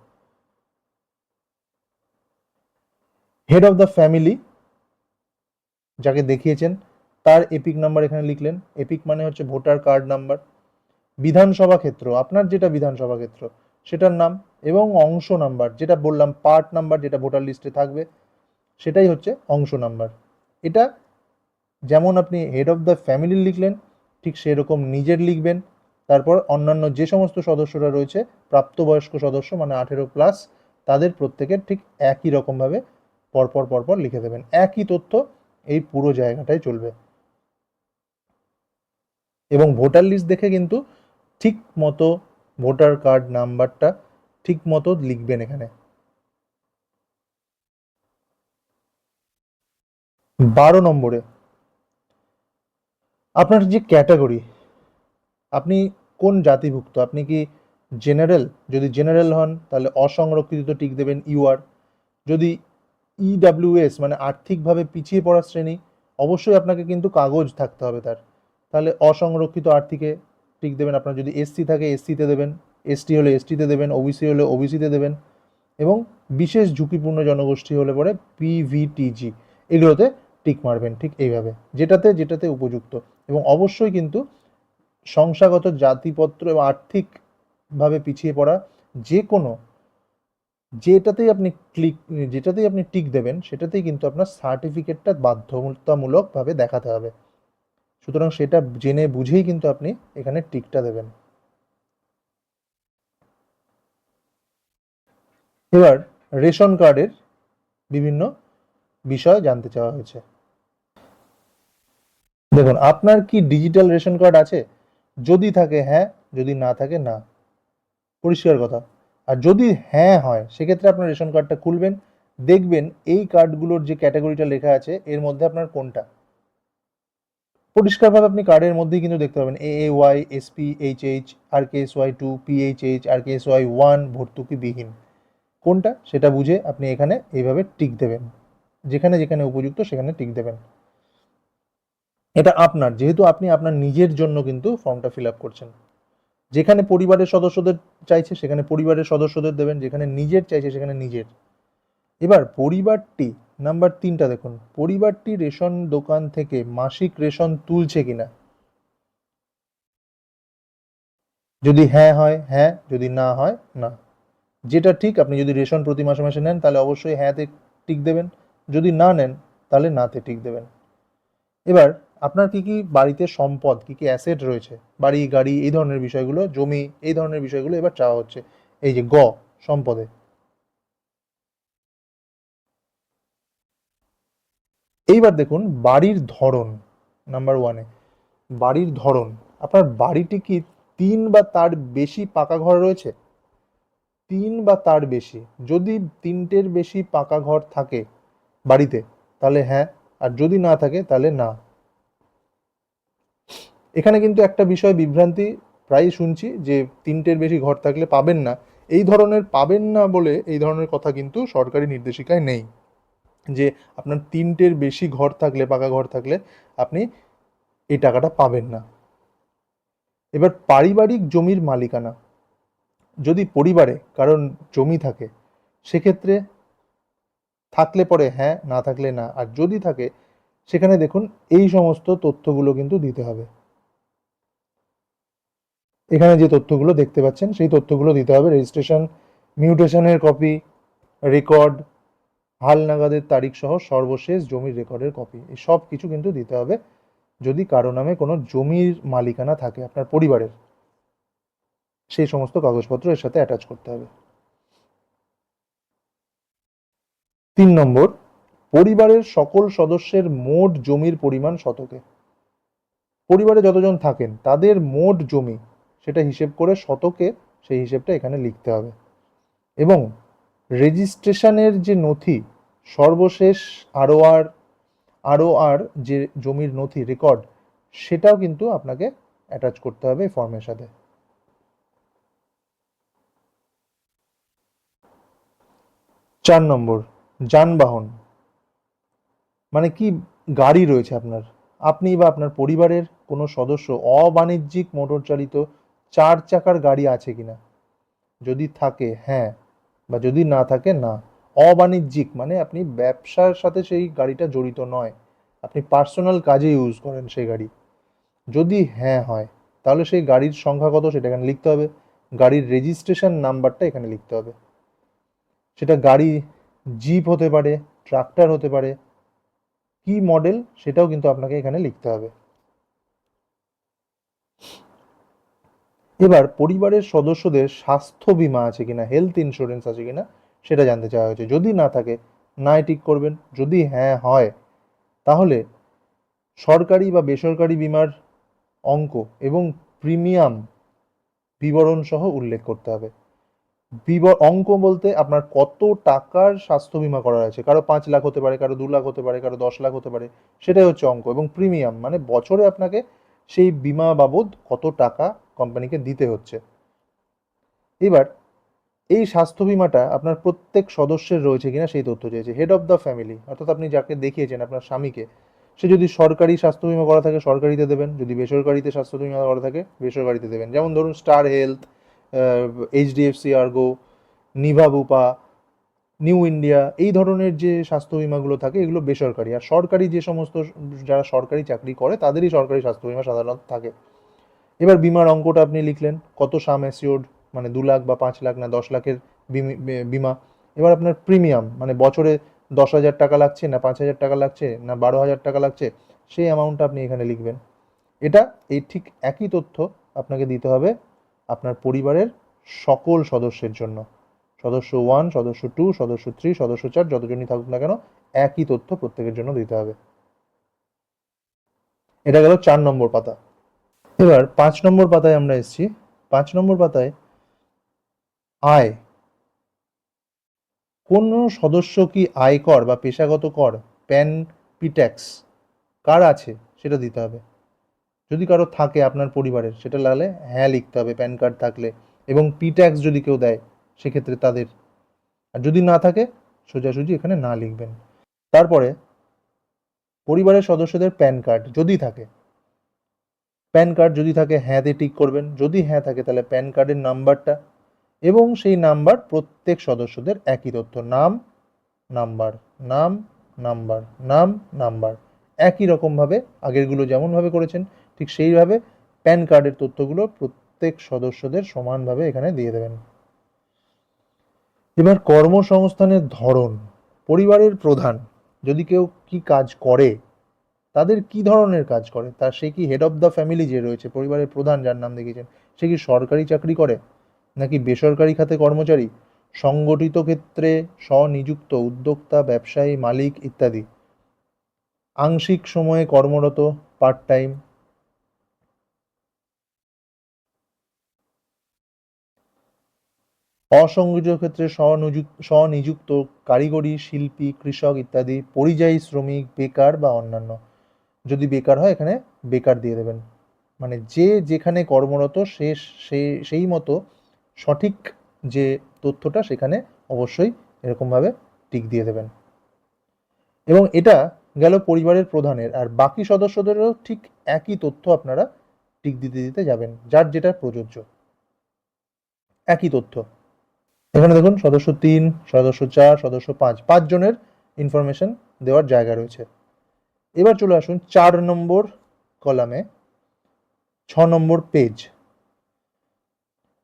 হেড অফ দ্য ফ্যামিলি যাকে দেখিয়েছেন তার এপিক নাম্বার এখানে লিখলেন। এপিক মানে হচ্ছে ভোটার কার্ড নাম্বার। বিধানসভা ক্ষেত্র, আপনার যেটা বিধানসভা ক্ষেত্র সেটার নাম, এবং অংশ নাম্বার, যেটা বললাম পার্ট নাম্বার, যেটা ভোটার লিস্টে থাকবে সেটাই হচ্ছে অংশ নাম্বার। এটা যেমন আপনি হেড অফ দ্য ফ্যামিলি লিখলেন, ঠিক সেরকম নিজের লিখবেন। তারপর অন্যান্য যে সমস্ত সদস্যরা রয়েছে, প্রাপ্তবয়স্ক সদস্য মানে 18+, তাদের প্রত্যেকের ঠিক একই রকমভাবে পরপর পরপর লিখে দেবেন। একই তথ্য এই পুরো জায়গাটায় চলবে। এবং ভোটার লিস্ট দেখে কিন্তু ঠিক মতো ভোটার কার্ড নাম্বারটা ঠিক মতো লিখবেন এখানে। 12 নম্বরে আপনার যে ক্যাটাগরি, আপনি কোন জাতিভুক্ত, আপনি কি জেনারেল? যদি জেনারেল হন তাহলে অসংরক্ষিত টিক দেবেন ইউআর। যদি ইডাব্লিউএস মানে আর্থিকভাবে পিছিয়ে পড়া শ্রেণী, অবশ্যই আপনাকে কিন্তু কাগজ থাকতে হবে তার, তাহলে অসংরক্ষিত আর্থিকে টিক দেবেন। আপনার যদি এসসি থাকে এসসিতে দেবেন, এসটি হলে এসটিতে দেবেন, ওবিসি হলে ওবিসিতে দেবেন, এবং বিশেষ ঝুঁকিপূর্ণ জনগোষ্ঠী হলে পরে পিভিটিজি, এগুলোতে টিক মারবেন ঠিক এইভাবে, যেটাতে যেটাতে উপযুক্ত। এবং অবশ্যই কিন্তু সংখ্যাগত, জাতিপত্র এবং আর্থিকভাবে পিছিয়ে পড়া যে কোনো, যেটাতেই আপনি টিক দেবেন সেটাতেই কিন্তু আপনার সার্টিফিকেটটা বাধ্যতামূলকভাবে দেখাতে হবে। সুতরাং সেটা জেনে বুঝেই কিন্তু আপনি এখানে টিকটা দেবেন। এবার রেশন কার্ডের বিভিন্ন বিষয় জানতে চাওয়া হয়েছে। দেখুন আপনার কি ডিজিটাল রেশন কার্ড আছে? যদি থাকে হ্যাঁ, যদি না থাকে না, পরিষ্কার কথা। আর যদি হ্যাঁ হয় সেক্ষেত্রে আপনার রেশন কার্ডটা খুলবেন, দেখবেন এই কার্ডগুলোর যে ক্যাটাগরিটা লেখা আছে এর মধ্যে আপনার কোনটা। পরিষ্কারভাবে আপনি কার্ডের মধ্যেই কিন্তু দেখতে পাবেন AAY, SP, HH, RKSY2, PHH, RKSY1, ভর্তুকি বিহীন, কোনটা সেটা বুঝে আপনি এখানে এইভাবে টিক দেবেন, যেখানে যেখানে উপযুক্ত সেখানে টিক দেবেন। এটা আপনার, যেহেতু আপনি আপনার নিজের জন্য কিন্তু ফর্মটা ফিল আপ করছেন। যেখানে পরিবারের সদস্যদের চাইছে সেখানে পরিবারের সদস্যদের দেবেন, যেখানে নিজের চাইছে সেখানে নিজের। এবার পরিবারটি নাম্বার 3টা দেখুন, পরিবারটি রেশন দোকান থেকে মাসিক রেশন তুলছে কিনা। যদি হ্যাঁ হয় হ্যাঁ, যদি না হয় না। যেটা ঠিক, আপনি যদি রেশন প্রতি মাসে মাসে নেন তাহলে অবশ্যই হ্যাঁতে টিক দেবেন, যদি না নেন তাহলে নাতে টিক দেবেন। এবার আপনার কি কি বাড়িতে সম্পদ, কি কি অ্যাসেট রয়েছে, বাড়ি গাড়ি এই ধরনের বিষয়গুলো, জমি এই ধরনের বিষয়গুলো এবার চাওয়া হচ্ছে। এই যে গ, সম্পদে। এইবার দেখুন বাড়ির ধরন, নাম্বার ওয়ানে বাড়ির ধরন। আপনার বাড়িটি কি 3 বা তার বেশি পাকা ঘর রয়েছে? 3 বা তার বেশি, যদি 3টের বেশি পাকা ঘর থাকে বাড়িতে তাহলে হ্যাঁ, আর যদি না থাকে তাহলে না। এখানে কিন্তু একটা বিষয় বিভ্রান্তি প্রায়ই শুনছি যে 3টের বেশি ঘর থাকলে পাবেন না। এই ধরনের পাবেন না বলে এই ধরনের কথা কিন্তু সরকারি নির্দেশিকায় নেই যে আপনার 3টের বেশি ঘর থাকলে, পাকা ঘর থাকলে আপনি এই টাকাটা পাবেন না। এবার পারিবারিক জমির মালিকানা, যদি পরিবারে কারণ জমি থাকে সেক্ষেত্রে থাকলে পরে হ্যাঁ, না থাকলে না। আর যদি থাকে সেখানে দেখুন এই সমস্ত তথ্যগুলো কিন্তু দিতে হবে। এখানে যে তথ্যগুলো দেখতে পাচ্ছেন সেই তথ্যগুলো দিতে হবে। রেজিস্ট্রেশন, মিউটেশনের কপি, রেকর্ড, হালনাগাদের তারিখ সহ সর্বশেষ জমির রেকর্ডের কপি, এই সব কিছু কিন্তু দিতে হবে। যদি কারো নামে কোনো জমির মালিকানা থাকে আপনার পরিবারের, সেই সমস্ত কাগজপত্র এর সাথে অ্যাটাচ করতে হবে। 3 নম্বর, পরিবারের সকল সদস্যের মোট জমির পরিমাণ শতকে। পরিবারে যতজন থাকেন তাদের মোট জমি সেটা হিসেব করে শতকে সেই হিসেবটা এখানে লিখতে হবে। এবং রেজিস্ট্রেশনের যে নথি, সর্বশেষ আরওআর যে জমির নথি রেকর্ড, সেটাও কিন্তু আপনাকে অ্যাটাচ করতে হবে এই ফর্মের সাথে। 4 নম্বর, যানবাহন, মানে কি গাড়ি রয়েছে আপনার, আপনি বা আপনার পরিবারের কোনো সদস্য অবাণিজ্যিক মোটর চালিত 4 চাকার গাড়ি আছে কিনা। যদি থাকে হ্যাঁ, বা যদি না থাকে না। অবাণিজ্যিক মানে আপনি ব্যবসার সাথে সেই গাড়িটা জড়িত নয়, আপনি পার্সোনাল কাজে ইউজ করেন সেই গাড়ি। যদি হ্যাঁ হয় তাহলে সেই গাড়ির সংখ্যা কত সেটা এখানে লিখতে হবে। গাড়ির রেজিস্ট্রেশন নাম্বারটা এখানে লিখতে হবে। সেটা গাড়ি জিপ হতে পারে, ট্রাক্টর হতে পারে, কি মডেল সেটাও কিন্তু আপনাকে এখানে লিখতে হবে। এবার পরিবারের সদস্যদের স্বাস্থ্য বীমা আছে কিনা, হেলথ ইন্স্যুরেন্স আছে কিনা সেটা জানতে চাওয়া হয়েছে। যদি না থাকে নাই টিক করবেন, যদি হ্যাঁ হয় তাহলে সরকারি বা বেসরকারি বীমার অঙ্ক এবং প্রিমিয়াম বিবরণ সহ উল্লেখ করতে হবে। অঙ্ক বলতে আপনার কত টাকার স্বাস্থ্য বীমা করা আছে, কারো 5 লাখ হতে পারে, কারো 2 লাখ হতে পারে, কারো 10 লাখ হতে পারে, সেটাই হচ্ছে অঙ্ক। এবং প্রিমিয়াম মানে বছরে আপনাকে সেই বীমা বাবদ কত টাকা কোম্পানিকে দিতে হচ্ছে। এবার এই স্বাস্থ্য বীমাটা আপনার প্রত্যেক সদস্যের রয়েছে কিনা সেই তথ্য চেয়েছে। হেড অফ দ্য ফ্যামিলি অর্থাৎ আপনি যাকে দেখিয়েছেন আপনার স্বামীকে, সে যদি সরকারি স্বাস্থ্য বীমা করা থাকে সরকারিতে দেবেন, যদি বেসরকারিতে স্বাস্থ্য বীমা করা থাকে বেসরকারিতে দেবেন। যেমন ধরুন star health, HDFC আর্গো, Nibha Bupa, new India, এই ধরনের যে স্বাস্থ্য বীমাগুলো থাকে এগুলো বেসরকারি। আর সরকারি যে সমস্ত যারা সরকারি চাকরি করে তাদেরই সরকারি স্বাস্থ্য বীমা সাধারণত থাকে। এবার বিমার অঙ্কটা আপনি লিখলেন, কত সাম অ্যাসিওর্ড, মানে 2 লাখ বা 5 লাখ না 10 লাখের বিমা। এবার আপনার প্রিমিয়াম মানে বছরে 10,000 টাকা লাগছে না 5,000 টাকা লাগছে না 12,000 টাকা লাগছে, সেই অ্যামাউন্টটা আপনি এখানে লিখবেন। এটা এই ঠিক একই তথ্য আপনাকে দিতে হবে আপনার পরিবারের সকল সদস্যের জন্য। সদস্য 1, সদস্য 2, সদস্য 3, সদস্য 4, যতজনই থাকুক না কেন একই তথ্য প্রত্যেকের জন্য দিতে হবে। এটা গেল 4 নম্বর পাতা। এবার 5 নম্বর পাতায় আমরা এসেছি। 5 নম্বর পাতায় আয়, কোন সদস্য কি আয়কর বা পেশাগত কর, প্যান, পিট্যাক্স কার আছে সেটা দিতে হবে। যদি কারো থাকে আপনার পরিবারের সেটা লাগলে হ্যাঁ লিখতে হবে প্যান কার্ড থাকলে, এবং পিট্যাক্স যদি কেউ দেয় সেক্ষেত্রে তাদের। আর যদি না থাকে সোজাসুজি এখানে না লিখবেন। তারপরে পরিবারের সদস্যদের প্যান কার্ড যদি থাকে, প্যান কার্ড যদি থাকে হ্যাঁতে টিক করবেন, যদি হ্যাঁ থাকে তাহলে প্যান কার্ডের নাম্বারটা, এবং সেই নাম্বার প্রত্যেক সদস্যদের একই তথ্য, নাম নাম্বার, নাম নাম্বার, নাম নাম্বার, একই রকমভাবে আগেরগুলো যেমনভাবে করেছেন ঠিক সেইভাবে প্যান কার্ডের তথ্যগুলো প্রত্যেক সদস্যদের সমানভাবে এখানে দিয়ে দেবেন। এবার কর্মসংস্থানের ধরন, পরিবারের প্রধান যদি কেউ কি কাজ করে, তাদের কি ধরনের কাজ করে, তার সে কি হেড অফ দ্য ফ্যামিলি যে রয়েছে পরিবারের প্রধান যার নাম দেখিয়েছেন, সে কি সরকারি চাকরি করে, নাকি বেসরকারি খাতে কর্মচারী, সংগঠিত ক্ষেত্রে স্বনিযুক্ত উদ্যোক্তা, ব্যবসায়ী, মালিক ইত্যাদি, আংশিক সময়ে কর্মরত, পার্ট টাইম, অসংগঠিত ক্ষেত্রে স্বনিযুক্ত, কারিগরি, শিল্পী, কৃষক ইত্যাদি, পরিযায়ী শ্রমিক, বেকার বা অন্যান্য। যদি বেকার হয় এখানে বেকার দিয়ে দেবেন, মানে যে যেখানে কর্মরত সে সেই মতো সঠিক যে তথ্যটা সেখানে অবশ্যই এরকমভাবে টিক দিয়ে দেবেন। এবং এটা গেল পরিবারের প্রধানের, আর বাকি সদস্যদেরও ঠিক একই তথ্য আপনারা টিক দিতে দিতে যাবেন, যার যেটা প্রযোজ্য, একই তথ্য। এখানে দেখুন সদস্য 3, সদস্য 4, সদস্য 5, 5 জনের ইনফরমেশন দেওয়ার জায়গা রয়েছে। এবার চলে আসুন 4 নম্বর কলামে, 6 নম্বর পেজ।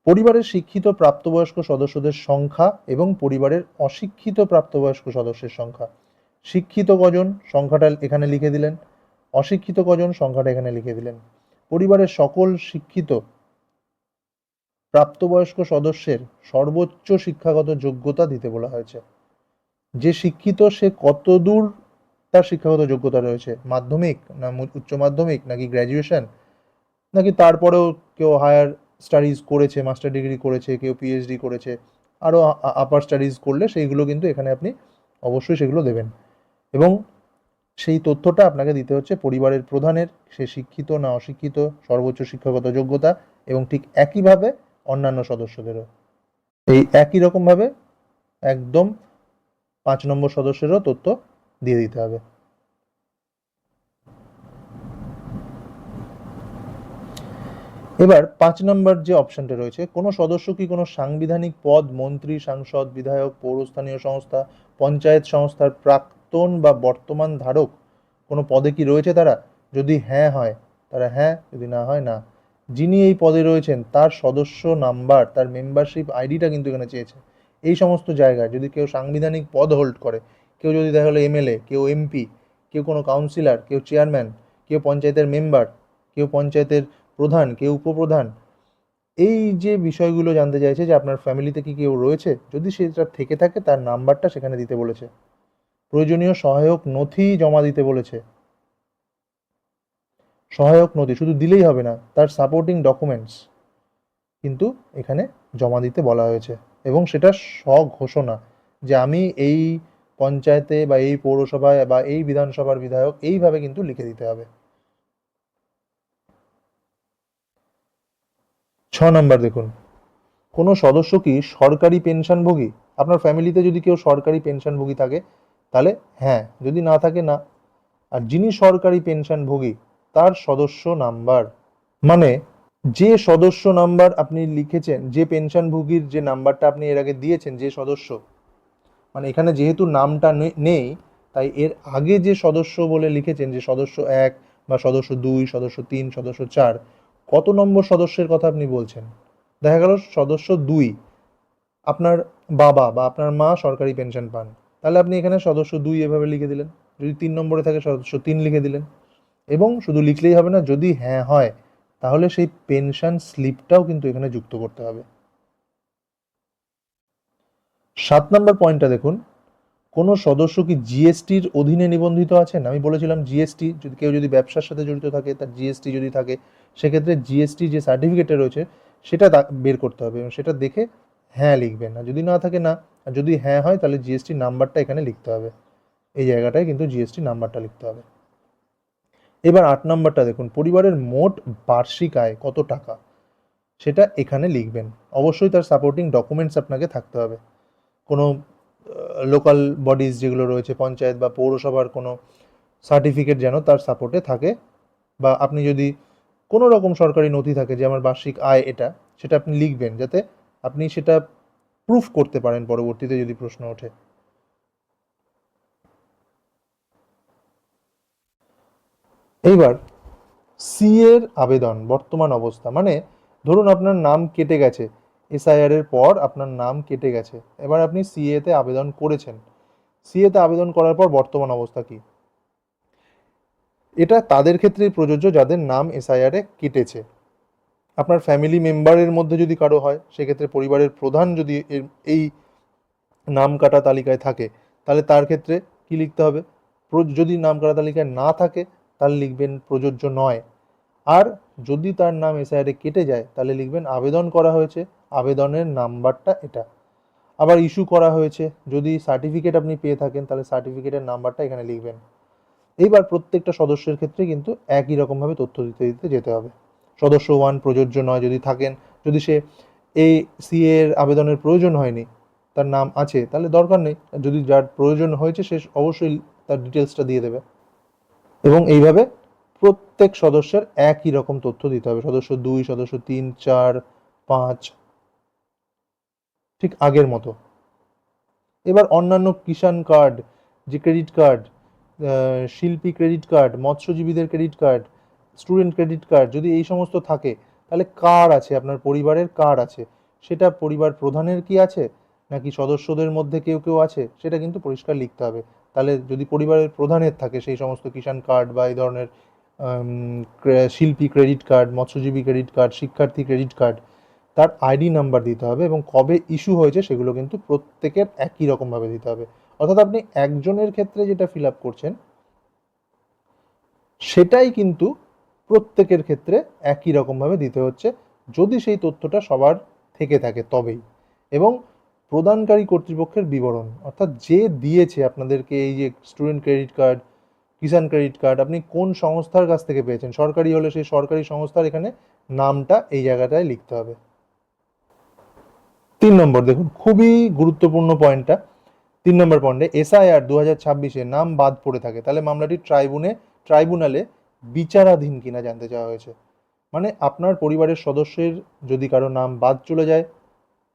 পরিবারের শিক্ষিত প্রাপ্তবয়স্ক সদস্যদের সংখ্যা এবং পরিবারের অশিক্ষিত প্রাপ্তবয়স্ক সদস্যের সংখ্যা। শিক্ষিত কজন সংখ্যাটা এখানে লিখে দিলেন, অশিক্ষিত কজন সংখ্যাটা এখানে লিখে দিলেন। পরিবারের সকল শিক্ষিত প্রাপ্তবয়স্ক সদস্যের সর্বোচ্চ শিক্ষাগত যোগ্যতা দিতে বলা হয়েছে। যে শিক্ষিত সে কতদূর তার শিক্ষাগত যোগ্যতা রয়েছে, মাধ্যমিক না উচ্চ মাধ্যমিক নাকি গ্র্যাজুয়েশন, নাকি তারপরেও কেউ হায়ার স্টাডিজ করেছে, মাস্টার ডিগ্রি করেছে, কেউ পিএইচডি করেছে, আরও আপার স্টাডিজ করলে সেইগুলো কিন্তু এখানে আপনি অবশ্যই সেগুলো দেবেন। এবং সেই তথ্যটা আপনাকে দিতে হচ্ছে পরিবারের প্রধানের, সে শিক্ষিত না অশিক্ষিত, সর্বোচ্চ শিক্ষাগত যোগ্যতা, এবং ঠিক একইভাবে অন্যান্য সদস্যদেরও এই একই রকমভাবে একদম 5 নম্বর সদস্যেরও তথ্য দিয়ে দিতে হবে। এবার 5 নম্বর যে অপশনটা রয়েছে, কোনো সদস্য কি কোনো সাংবিধানিক পদ, মন্ত্রী, সাংসদ, বিধায়ক, পৌরস্থানীয় সংস্থা, পঞ্চায়েত সংস্থার প্রাক্তন বা বর্তমান ধারক কোনো পদে কি রয়েছে তারা? যদি হ্যাঁ হয় তারা হ্যাঁ, যদি না হয় না। যিনি এই পদে রয়েছেন তার সদস্য নাম্বার, তার মেম্বারশিপ আইডিটা কিন্তু এখানে চেয়েছে। এই সমস্ত জায়গায় যদি কেউ সাংবিধানিক পদ হোল্ড করে, কেউ যদি দেখা হলো এমএলএ, কেউ এমপি, কেউ কোনো কাউন্সিলর, কেউ চেয়ারম্যান, কেউ পঞ্চায়েতের মেম্বার, কেউ পঞ্চায়েতের প্রধান, কেউ উপপ্রধান, এই যে বিষয়গুলো জানতে চাইছে যে আপনার ফ্যামিলিতে কি কেউ রয়েছে, যদি সেটা থেকে থাকে তার নাম্বারটা সেখানে দিতে বলেছে। প্রয়োজনীয় সহায়ক নথি জমা দিতে বলেছে। সহায়ক নথি শুধু দিলেই হবে না, তার সাপোর্টিং ডকুমেন্টস কিন্তু এখানে জমা দিতে বলা হয়েছে, এবং সেটা স্বঘোষণা যে আমি এই পঞ্চায়েতে বা এই পৌরসভায় বা এই বিধানসভার বিধায়ক, এইভাবে কিন্তু লিখে দিতে হবে। 6 নম্বর দেখুন, কোনো সদস্য কি সরকারি পেনশনভোগী? আপনার ফ্যামিলিতে যদি কেউ সরকারি পেনশনভোগী থাকে তাহলে হ্যাঁ, যদি না থাকে না। আর যিনি সরকারি পেনশনভোগী তার সদস্য নাম্বার, মানে যে সদস্য নাম্বার আপনি লিখেছেন, যে পেনশনভোগীর যে নাম্বারটা আপনি এর আগে দিয়েছেন, যে সদস্য, মানে এখানে যেহেতু নামটা নেই তাই এর আগে যে সদস্য বলে লিখেছেন, যে সদস্য 1 বা সদস্য 2, সদস্য 3, সদস্য 4, কত নম্বর সদস্যের কথা আপনি বলছেন? দেখা গেল সদস্য 2, আপনার বাবা বা আপনার মা সরকারি পেনশন পান, তাহলে আপনি এখানে সদস্য 2 এভাবে লিখে দিলেন। যদি 3 নম্বরে থাকে সদস্য 3 লিখে দিলেন। এবং শুধু লিখলেই হবে না, যদি হ্যাঁ হয় তাহলে সেই পেনশন স্লিপটাও কিন্তু এখানে যুক্ত করতে হবে। 7 নম্বর পয়েন্টটা দেখুন, কোনো সদস্য কি জিএসটির অধীনে নিবন্ধিত আছেন? আমি বলেছিলাম জিএসটি, যদি কেউ যদি ব্যবসার সাথে জড়িত থাকে, তার জিএসটি যদি থাকে, সেক্ষেত্রে জিএসটি যে সার্টিফিকেটটা রয়েছে সেটা বের করতে হবে এবং সেটা দেখে হ্যাঁ লিখবেন, আর যদি না থাকে না। আর যদি হ্যাঁ হয় তাহলে জিএসটি নাম্বারটা এখানে লিখতে হবে, এই জায়গাটায় কিন্তু জিএসটি নাম্বারটা লিখতে হবে। এবার 8 নম্বরটা দেখুন, পরিবারের মোট বার্ষিক আয় কত টাকা সেটা এখানে লিখবেন। অবশ্যই তার সাপোর্টিং ডকুমেন্টস আপনাকে থাকতে হবে। কোনো লোকাল বডিজ যেগুলো রয়েছে, পঞ্চায়েত বা পৌরসভার কোনো সার্টিফিকেট যেন তার সাপোর্টে থাকে, বা আপনি যদি কোনো রকম সরকারি নথি থাকে যে আমার বার্ষিক আয় এটা, সেটা আপনি লিখবেন যাতে আপনি সেটা প্রুফ করতে পারেন পরবর্তীতে যদি প্রশ্ন ওঠে। এইবার সি এর আবেদন বর্তমান অবস্থা, মানে ধরুন আপনার নাম কেটে গেছে, এসআইআর এর পর আপনার নাম কেটে গেছে, এবার আপনি সিএ তে আবেদন করেছেন, সিএ তে আবেদন করার পর বর্তমান অবস্থা কি? এটা তাদের ক্ষেত্রেই প্রযোজ্য যাদের নাম এসআইআর এ কেটেছে। আপনার ফ্যামিলি মেম্বারের মধ্যে যদি কারো হয়, সেক্ষেত্রে পরিবারের প্রধান যদি এই নাম কাটা তালিকায় থাকে, তাহলে তার ক্ষেত্রে কি লিখতে হবে? যদি নাম কাটা তালিকায় না থাকে, তাহলে লিখবেন প্রযোজ্য নয়। আর যদি তার নাম এসআইআরে কেটে যায়, তাহলে লিখবেন আবেদন করা হয়েছে, আবেদনের নাম্বারটা এটা। আবার ইস্যু করা হয়েছে, যদি সার্টিফিকেট আপনি পেয়ে থাকেন, তাহলে সার্টিফিকেটের নাম্বারটা এখানে লিখবেন। এইবার প্রত্যেকটা সদস্যের ক্ষেত্রে কিন্তু একই রকমভাবে তথ্য দিতে দিতে যেতে হবে। সদস্য 1 প্রযোজ্য নয় যদি থাকেন, যদি সে এই সিএ এর আবেদনের প্রয়োজন হয়নি, তার নাম আছে, তাহলে দরকার নেই। যদি যার প্রয়োজন হয়েছে সে অবশ্যই তার ডিটেলসটা দিয়ে দেবে। এবং এইভাবে প্রত্যেক সদস্যের একই রকম তথ্য দিতে হবে, সদস্য 2, সদস্য 3, 4, 5, ঠিক আগের মতো। এবার অন্যান্য কিষাণ কার্ড, যে ক্রেডিট কার্ড, শিল্পী ক্রেডিট কার্ড, মৎস্যজীবীদের credit card, student credit card, যদি এই সমস্ত থাকে, তাহলে কার আছে, আপনার পরিবারের কার আছে, সেটা পরিবার প্রধানের কি আছে নাকি সদস্যদের মধ্যে কেউ কেউ আছে, সেটা কিন্তু পরিষ্কার লিখতে হবে। তাহলে যদি পরিবারের প্রধানের থাকে সেই সমস্ত কিষাণ কার্ড বা এই ধরনের শিল্পী ক্রেডিট কার্ড, মৎস্যজীবী ক্রেডিট কার্ড, শিক্ষার্থী ক্রেডিট কার্ড, তার আইডি নাম্বার দিতে হবে এবং কবে ইস্যু হয়েছে সেগুলো কিন্তু প্রত্যেকের একই রকমভাবে দিতে হবে। অর্থাৎ আপনি একজনের ক্ষেত্রে যেটা ফিল আপ করছেন, সেটাই কিন্তু প্রত্যেকের ক্ষেত্রে একই রকমভাবে দিতে হচ্ছে, যদি সেই তথ্যটা সবার থেকে থাকে তবেই। এবং প্রদানকারী কর্তৃপক্ষের বিবরণ, অর্থাৎ যে দিয়েছে আপনাদেরকে এই যে স্টুডেন্ট ক্রেডিট কার্ড, কিষাণ ক্রেডিট কার্ড, আপনি কোন সংস্থার কাছ থেকে পেয়েছেন, সরকারি হলে সেই সরকারি সংস্থার এখানে নামটা এই জায়গাটায় লিখতে হবে। 3 নম্বর দেখুন, খুবই গুরুত্বপূর্ণ পয়েন্টটা। 3 নম্বর পয়েন্টে এসআইআর 2026-এ নাম বাদ পড়ে থাকে, তাহলে মামলাটি ট্রাইব্যুনালে বিচারাধীন কিনা জানতে চাওয়া হয়েছে। মানে আপনার পরিবারের সদস্যের যদি কারো নাম বাদ চলে যায়,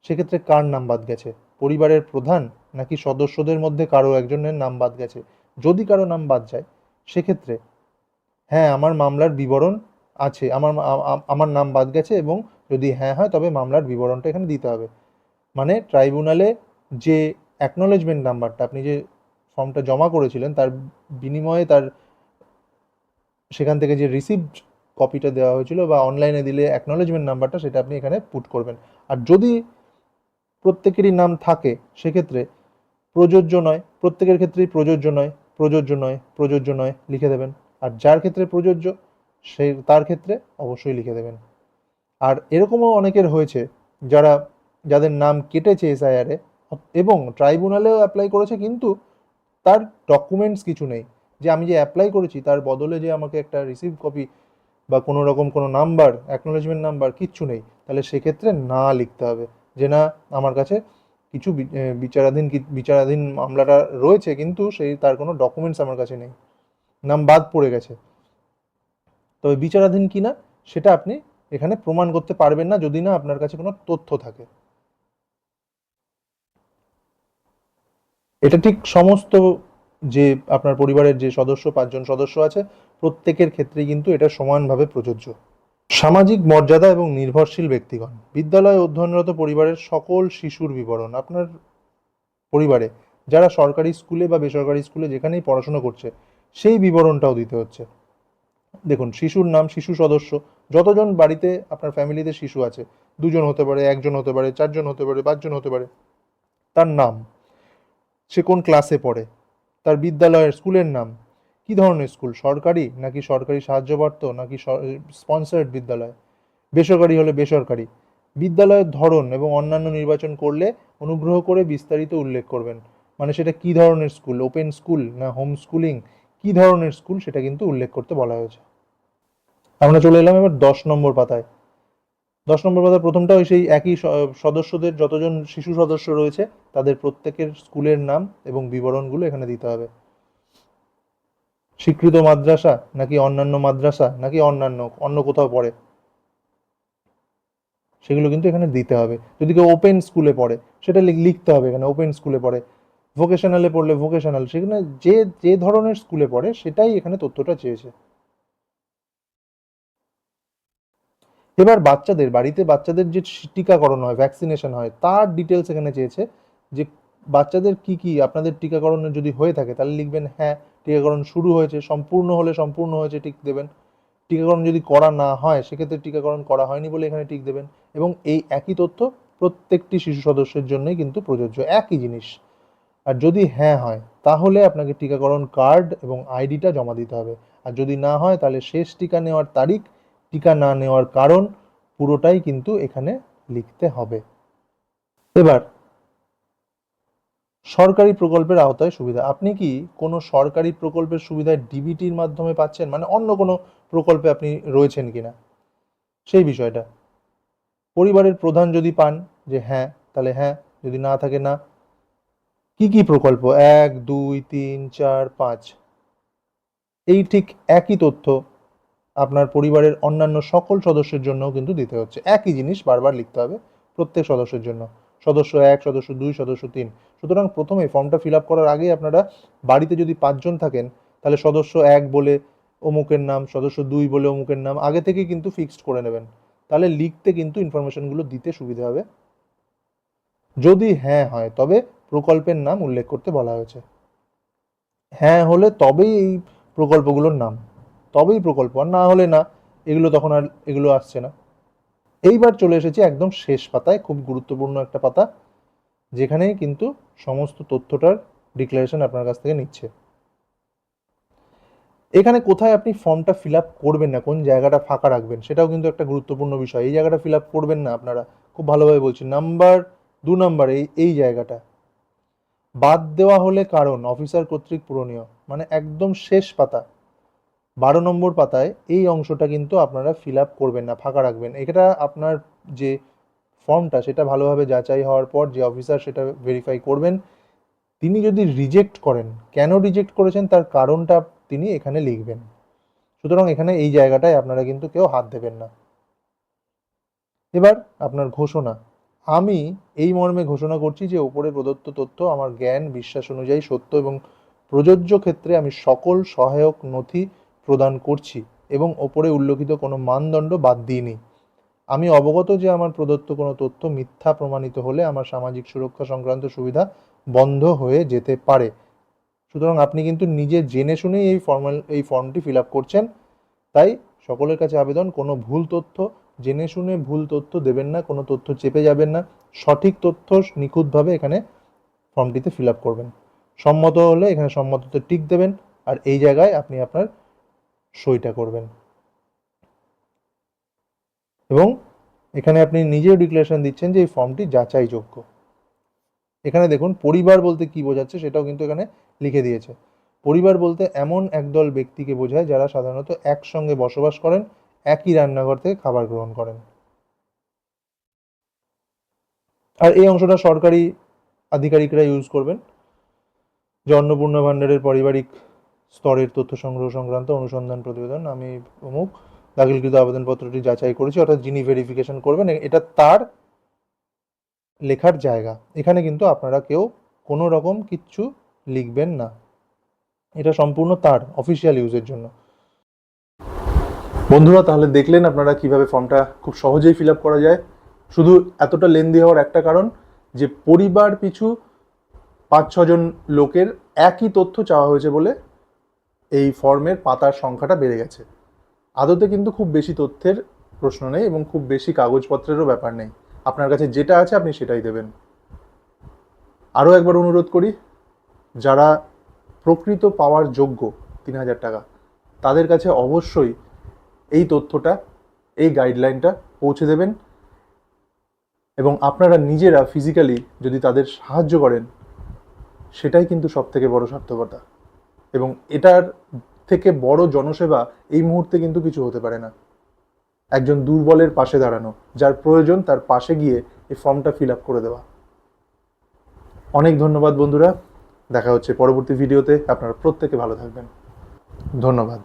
সেক্ষেত্রে কার নাম বাদ গেছে, পরিবারের প্রধান নাকি সদস্যদের মধ্যে কারো একজনের নাম বাদ গেছে? যদি কারো নাম বাদ যায়, সেক্ষেত্রে হ্যাঁ আমার মামলার বিবরণ আছে, আমার নাম বাদ গেছে, এবং যদি হ্যাঁ হয় তবে মামলার বিবরণটা এখানে দিতে হবে। মানে ট্রাইব্যুনালে যে অ্যাকনোলেজমেন্ট নাম্বারটা আপনি যে ফর্মটা জমা করেছিলেন, তার বিনিময়ে তার সেখান থেকে যে রিসিভড কপিটা দেওয়া হয়েছিল বা অনলাইনে দিলে অ্যাকনোলেজমেন্ট নাম্বারটা, সেটা আপনি এখানে পুট করবেন। আর যদি প্রত্যেকেরই নাম থাকে, সেক্ষেত্রে প্রযোজ্য নয়, প্রত্যেকের ক্ষেত্রেই প্রযোজ্য নয়, প্রযোজ্য নয়, প্রযোজ্য নয় লিখে দেবেন। আর যার ক্ষেত্রে প্রযোজ্য, তার ক্ষেত্রে অবশ্যই লিখে দেবেন। আর এরকমও অনেকের হয়েছে যাদের নাম কেটেছে এসআইআরে এবং ট্রাইব্যুনালেও অ্যাপ্লাই করেছে, কিন্তু তার ডকুমেন্টস কিছু নেই, যে আমি যে অ্যাপ্লাই করেছি তার বদলে যে আমাকে একটা রিসিভ কপি বা কোনো রকম কোনো নাম্বার, অ্যাকনোলেজমেন্ট নাম্বার কিচ্ছু নেই, তাহলে সেক্ষেত্রে না লিখতে হবে যে না আমার কাছে কিছু বিচারাধীন মামলাটা রয়েছে, কিন্তু তার কোনো ডকুমেন্টস আমার কাছে নেই, নাম বাদ পড়ে গেছে। তবে বিচারাধীন কিনা সেটা আপনি এখানে প্রমাণ করতে পারবেন না, যদি না আপনার কাছে কোনো তথ্য থাকে। এটা ঠিক সমস্ত যে আপনার পরিবারের যে 5জন সদস্য আছে, প্রত্যেকের ক্ষেত্রেই কিন্তু এটা সমানভাবে প্রযোজ্য। সামাজিক মর্যাদা এবং নির্ভরশীল ব্যক্তিগণ, বিদ্যালয়ে অধ্যয়নরত পরিবারের সকল শিশুর বিবরণ, আপনার পরিবারে যারা সরকারি স্কুলে বা বেসরকারি স্কুলে যেখানেই পড়াশোনা করছে, সেই বিবরণটাও দিতে হচ্ছে। দেখুন, শিশুর নাম, শিশু সদস্য, যতজন বাড়িতে আপনার ফ্যামিলিতে শিশু আছে, 2জন হতে পারে, 1জন হতে পারে, 4জন হতে পারে, 5জন হতে পারে, তার নাম, সে কোন ক্লাসে পড়ে, তার বিদ্যালয়ের স্কুলের নাম, কি ধরনের স্কুল, সরকারি নাকি সরকারি সাহায্যপ্রাপ্ত নাকি স্পন্সার্ড বিদ্যালয়, বেসরকারি হলে বেসরকারি, বিদ্যালয়ের ধরন এবং অন্যান্য নির্বাচন করলে অনুগ্রহ করে বিস্তারিত উল্লেখ করবেন। মানে সেটা কি ধরনের স্কুল, ওপেন স্কুল না হোম স্কুলিং, কি ধরনের স্কুল সেটা কিন্তু উল্লেখ করতে বলা হয়েছে। আমরা চলে এলাম এবার 10 নম্বর পাতায়। 10 নম্বর পাতায় প্রথমটা ওই সেই একই সদস্যদের যতজন শিশু সদস্য রয়েছে, তাদের প্রত্যেকের স্কুলের নাম এবং বিবরণগুলো এখানে দিতে হবে। স্বীকৃত মাদ্রাসা নাকি অন্যান্য মাদ্রাসা নাকি অন্য কোথাও পড়ে, সেগুলো কিন্তু এখানে দিতে হবে। যদি কেউ ওপেন স্কুলে পড়ে, সেটা লিখতে হবে এখানে ওপেন স্কুলে পড়ে। ভোকেশনালে পড়লে ভোকেশনাল, সেখানে যে যে ধরনের স্কুলে পড়ে সেটাই এখানে তথ্যটা চেয়েছে। এবার বাচ্চাদের যে টিকাকরণ হয়, ভ্যাকসিনেশন হয়, তার ডিটেলস এখানে চেয়েছে, যে বাচ্চাদের কি কি আপনাদের টিকাকরণ যদি হয়ে থাকে, তাহলে লিখবেন হ্যাঁ টিকাকরণ শুরু হয়েছে, সম্পূর্ণ হলে সম্পূর্ণ হয়েছে টিক দেবেন, টিকাকরণ যদি করা না হয় সেক্ষেত্রে টিকাকরণ করা হয়নি বলে এখানে টিক দেবেন। এবং এই একই তথ্য প্রত্যেকটি শিশু সদস্যের জন্যই কিন্তু প্রযোজ্য, একই জিনিস। আর যদি হ্যাঁ হয় তাহলে আপনাকে টিকাকরণ কার্ড এবং আইডিটা জমা দিতে হবে। আর যদি না হয় তাহলে শেষ টিকা নেওয়ার তারিখ, টিকা না নেওয়ার কারণ পুরোটাই কিন্তু এখানে লিখতে হবে। এবার সরকারি প্রকল্পের আওতায় সুবিধা। আপনি কি কোনো সরকারি প্রকল্পের সুবিধায় ডিবিটির মাধ্যমে পাচ্ছেন, মানে অন্য কোনো প্রকল্পে আপনি রয়েছেন কিনা সেই বিষয়টা। পরিবারের প্রধান যদি পান যে হ্যাঁ, তাহলে হ্যাঁ, যদি না থাকে না। কি কি প্রকল্প, 1, 2, 3, 4, 5, এই ঠিক একই তথ্য আপনার পরিবারের অন্যান্য সকল সদস্যের জন্যও কিন্তু দিতে হচ্ছে। একই জিনিস বারবার লিখতে হবে প্রত্যেক সদস্যের জন্য, সদস্য 1, সদস্য 2, সদস্য 3। সুতরাং প্রথমে ফর্মটা ফিল আপ করার আগেই আপনারা বাড়িতে যদি 5 জন থাকেন তাহলে সদস্য 1 বলে অমুকের নাম, সদস্য 2 বলে অমুকের নাম আগে থেকেই কিন্তু ফিক্সড করে নেবেন, তাহলে লিখতে কিন্তু ইনফরমেশনগুলো দিতে সুবিধা হবে। যদি হ্যাঁ হয় তবে প্রকল্পের নাম উল্লেখ করতে বলা হয়েছে। হ্যাঁ হলে তবেই এই প্রকল্পগুলোর নাম, তবেই প্রকল্প, আর না হলে না, এগুলো তখন আর এগুলো আসছে না। এইবার চলে এসেছি একদম শেষ পাতায়, খুব গুরুত্বপূর্ণ একটা পাতা, যেখানে কিন্তু সমস্ত তথ্যটার ডিক্লারেশন আপনার কাছ থেকে নিচ্ছে। এখানে কোথায় আপনি ফর্মটা ফিল আপ করবেন না, কোন জায়গাটা ফাঁকা রাখবেন, সেটাও কিন্তু একটা গুরুত্বপূর্ণ বিষয়। এই জায়গাটা ফিল আপ করবেন না আপনারা, খুব ভালোভাবে বলছি। নাম্বার 2 নাম্বার এই জায়গাটা বাদ দেওয়া হলে কারণ অফিসার কর্তৃক পূরণীয়, মানে একদম শেষ পাতা 12 নম্বর পাতায় এই অংশটা কিন্তু আপনারা ফিল আপ করবেন না, ফাঁকা রাখবেন। এটা আপনার যে ফর্মটা সেটা ভালোভাবে যাচাই হওয়ার পর যে অফিসার সেটা ভেরিফাই করবেন, তিনি যদি রিজেক্ট করেন, কেন রিজেক্ট করেছেন তার কারণটা তিনি এখানে লিখবেন। সুতরাং এখানে এই জায়গাটায় আপনারা কিন্তু কেউ হাত দেবেন না। এবার আপনার ঘোষণা। আমি এই মর্মে ঘোষণা করছি যে উপরে প্রদত্ত তথ্য আমার জ্ঞান বিশ্বাস অনুযায়ী সত্য এবং প্রযোজ্য ক্ষেত্রে আমি সকল সহায়ক নথি প্রদান করছি এবং ওপরে উল্লেখিত কোনো মানদণ্ড বাদ দিইনি। আমি অবগত যে আমার প্রদত্ত কোনো তথ্য মিথ্যা প্রমাণিত হলে আমার সামাজিক সুরক্ষা সংক্রান্ত সুবিধা বন্ধ হয়ে যেতে পারে। সুতরাং আপনি কিন্তু নিজে জেনে শুনেই এই ফর্মটি ফিল আপ করছেন। তাই সকলের কাছে আবেদন, কোনো ভুল তথ্য, জেনে শুনে ভুল তথ্য দেবেন না, কোনো তথ্য চেপে যাবেন না, সঠিক তথ্য নিখুঁতভাবে এখানে ফর্মটিতে ফিল আপ করবেন। সম্মত হলে এখানে সম্মততে টিক দেবেন, আর এই জায়গায় আপনি আপনার সইটা করবেন। এবং এখানে আপনি নিজেও ডিক্লারেশন দিচ্ছেন যে এই ফর্মটি যাচাইযোগ্য। এখানে দেখুন পরিবার বলতে কি বোঝাচ্ছে সেটাও কিন্তু এখানে লিখে দিয়েছে। পরিবার বলতে এমন একদল ব্যক্তিকে বোঝায় যারা সাধারণত একসঙ্গে বসবাস করেন, একই রান্নাঘর থেকে খাবার গ্রহণ করেন। আর এই অংশটা সরকারি আধিকারিকরা ইউজ করবেন, যে অন্নপূর্ণা ভাণ্ডারের পারিবারিক স্তরের তথ্য সংগ্রহ সংক্রান্ত অনুসন্ধান প্রতিবেদন, আমি অমুক দাখিলকৃত আবেদনপত্রটি যাচাই করেছি, অর্থাৎ যিনি ভেরিফিকেশন করবেন এটা তার লেখার জায়গা। এখানে কিন্তু আপনারা কেউ কোনো রকম কিচ্ছু লিখবেন না, এটা সম্পূর্ণ তার অফিসিয়াল ইউজের জন্য। বন্ধুরা তাহলে দেখলেন আপনারা কিভাবে ফর্মটা খুব সহজেই ফিল আপ করা যায়। শুধু এতটা লেন্দি হওয়ার একটা কারণ যে পরিবার পিছু 5-6 জন লোকের একই তথ্য চাওয়া হয়েছে বলে এই ফর্মের পাতার সংখ্যাটা বেড়ে গেছে। আদতে কিন্তু খুব বেশি তথ্যের প্রশ্ন নেই এবং খুব বেশি কাগজপত্রেরও ব্যাপার নেই, আপনার কাছে যেটা আছে আপনি সেটাই দেবেন। আরও একবার অনুরোধ করি, যারা প্রকৃত পাওয়ার যোগ্য 3000 টাকা, তাদের কাছে অবশ্যই এই তথ্যটা, এই গাইডলাইনটা পৌঁছে দেবেন। এবং আপনারা নিজেরা ফিজিক্যালি যদি তাদের সাহায্য করেন, সেটাই কিন্তু সবথেকে বড় সার্থকতা। এবং এটার থেকে বড় জনসেবা এই মুহূর্তে কিন্তু কিছু হতে পারে না। একজন দুর্বলের পাশে দাঁড়ানো, যার প্রয়োজন তার পাশে গিয়ে এই ফর্মটা ফিল আপ করে দেওয়া। অনেক ধন্যবাদ বন্ধুরা, দেখা হচ্ছে পরবর্তী ভিডিওতে। আপনারা প্রত্যেকে ভালো থাকবেন। ধন্যবাদ।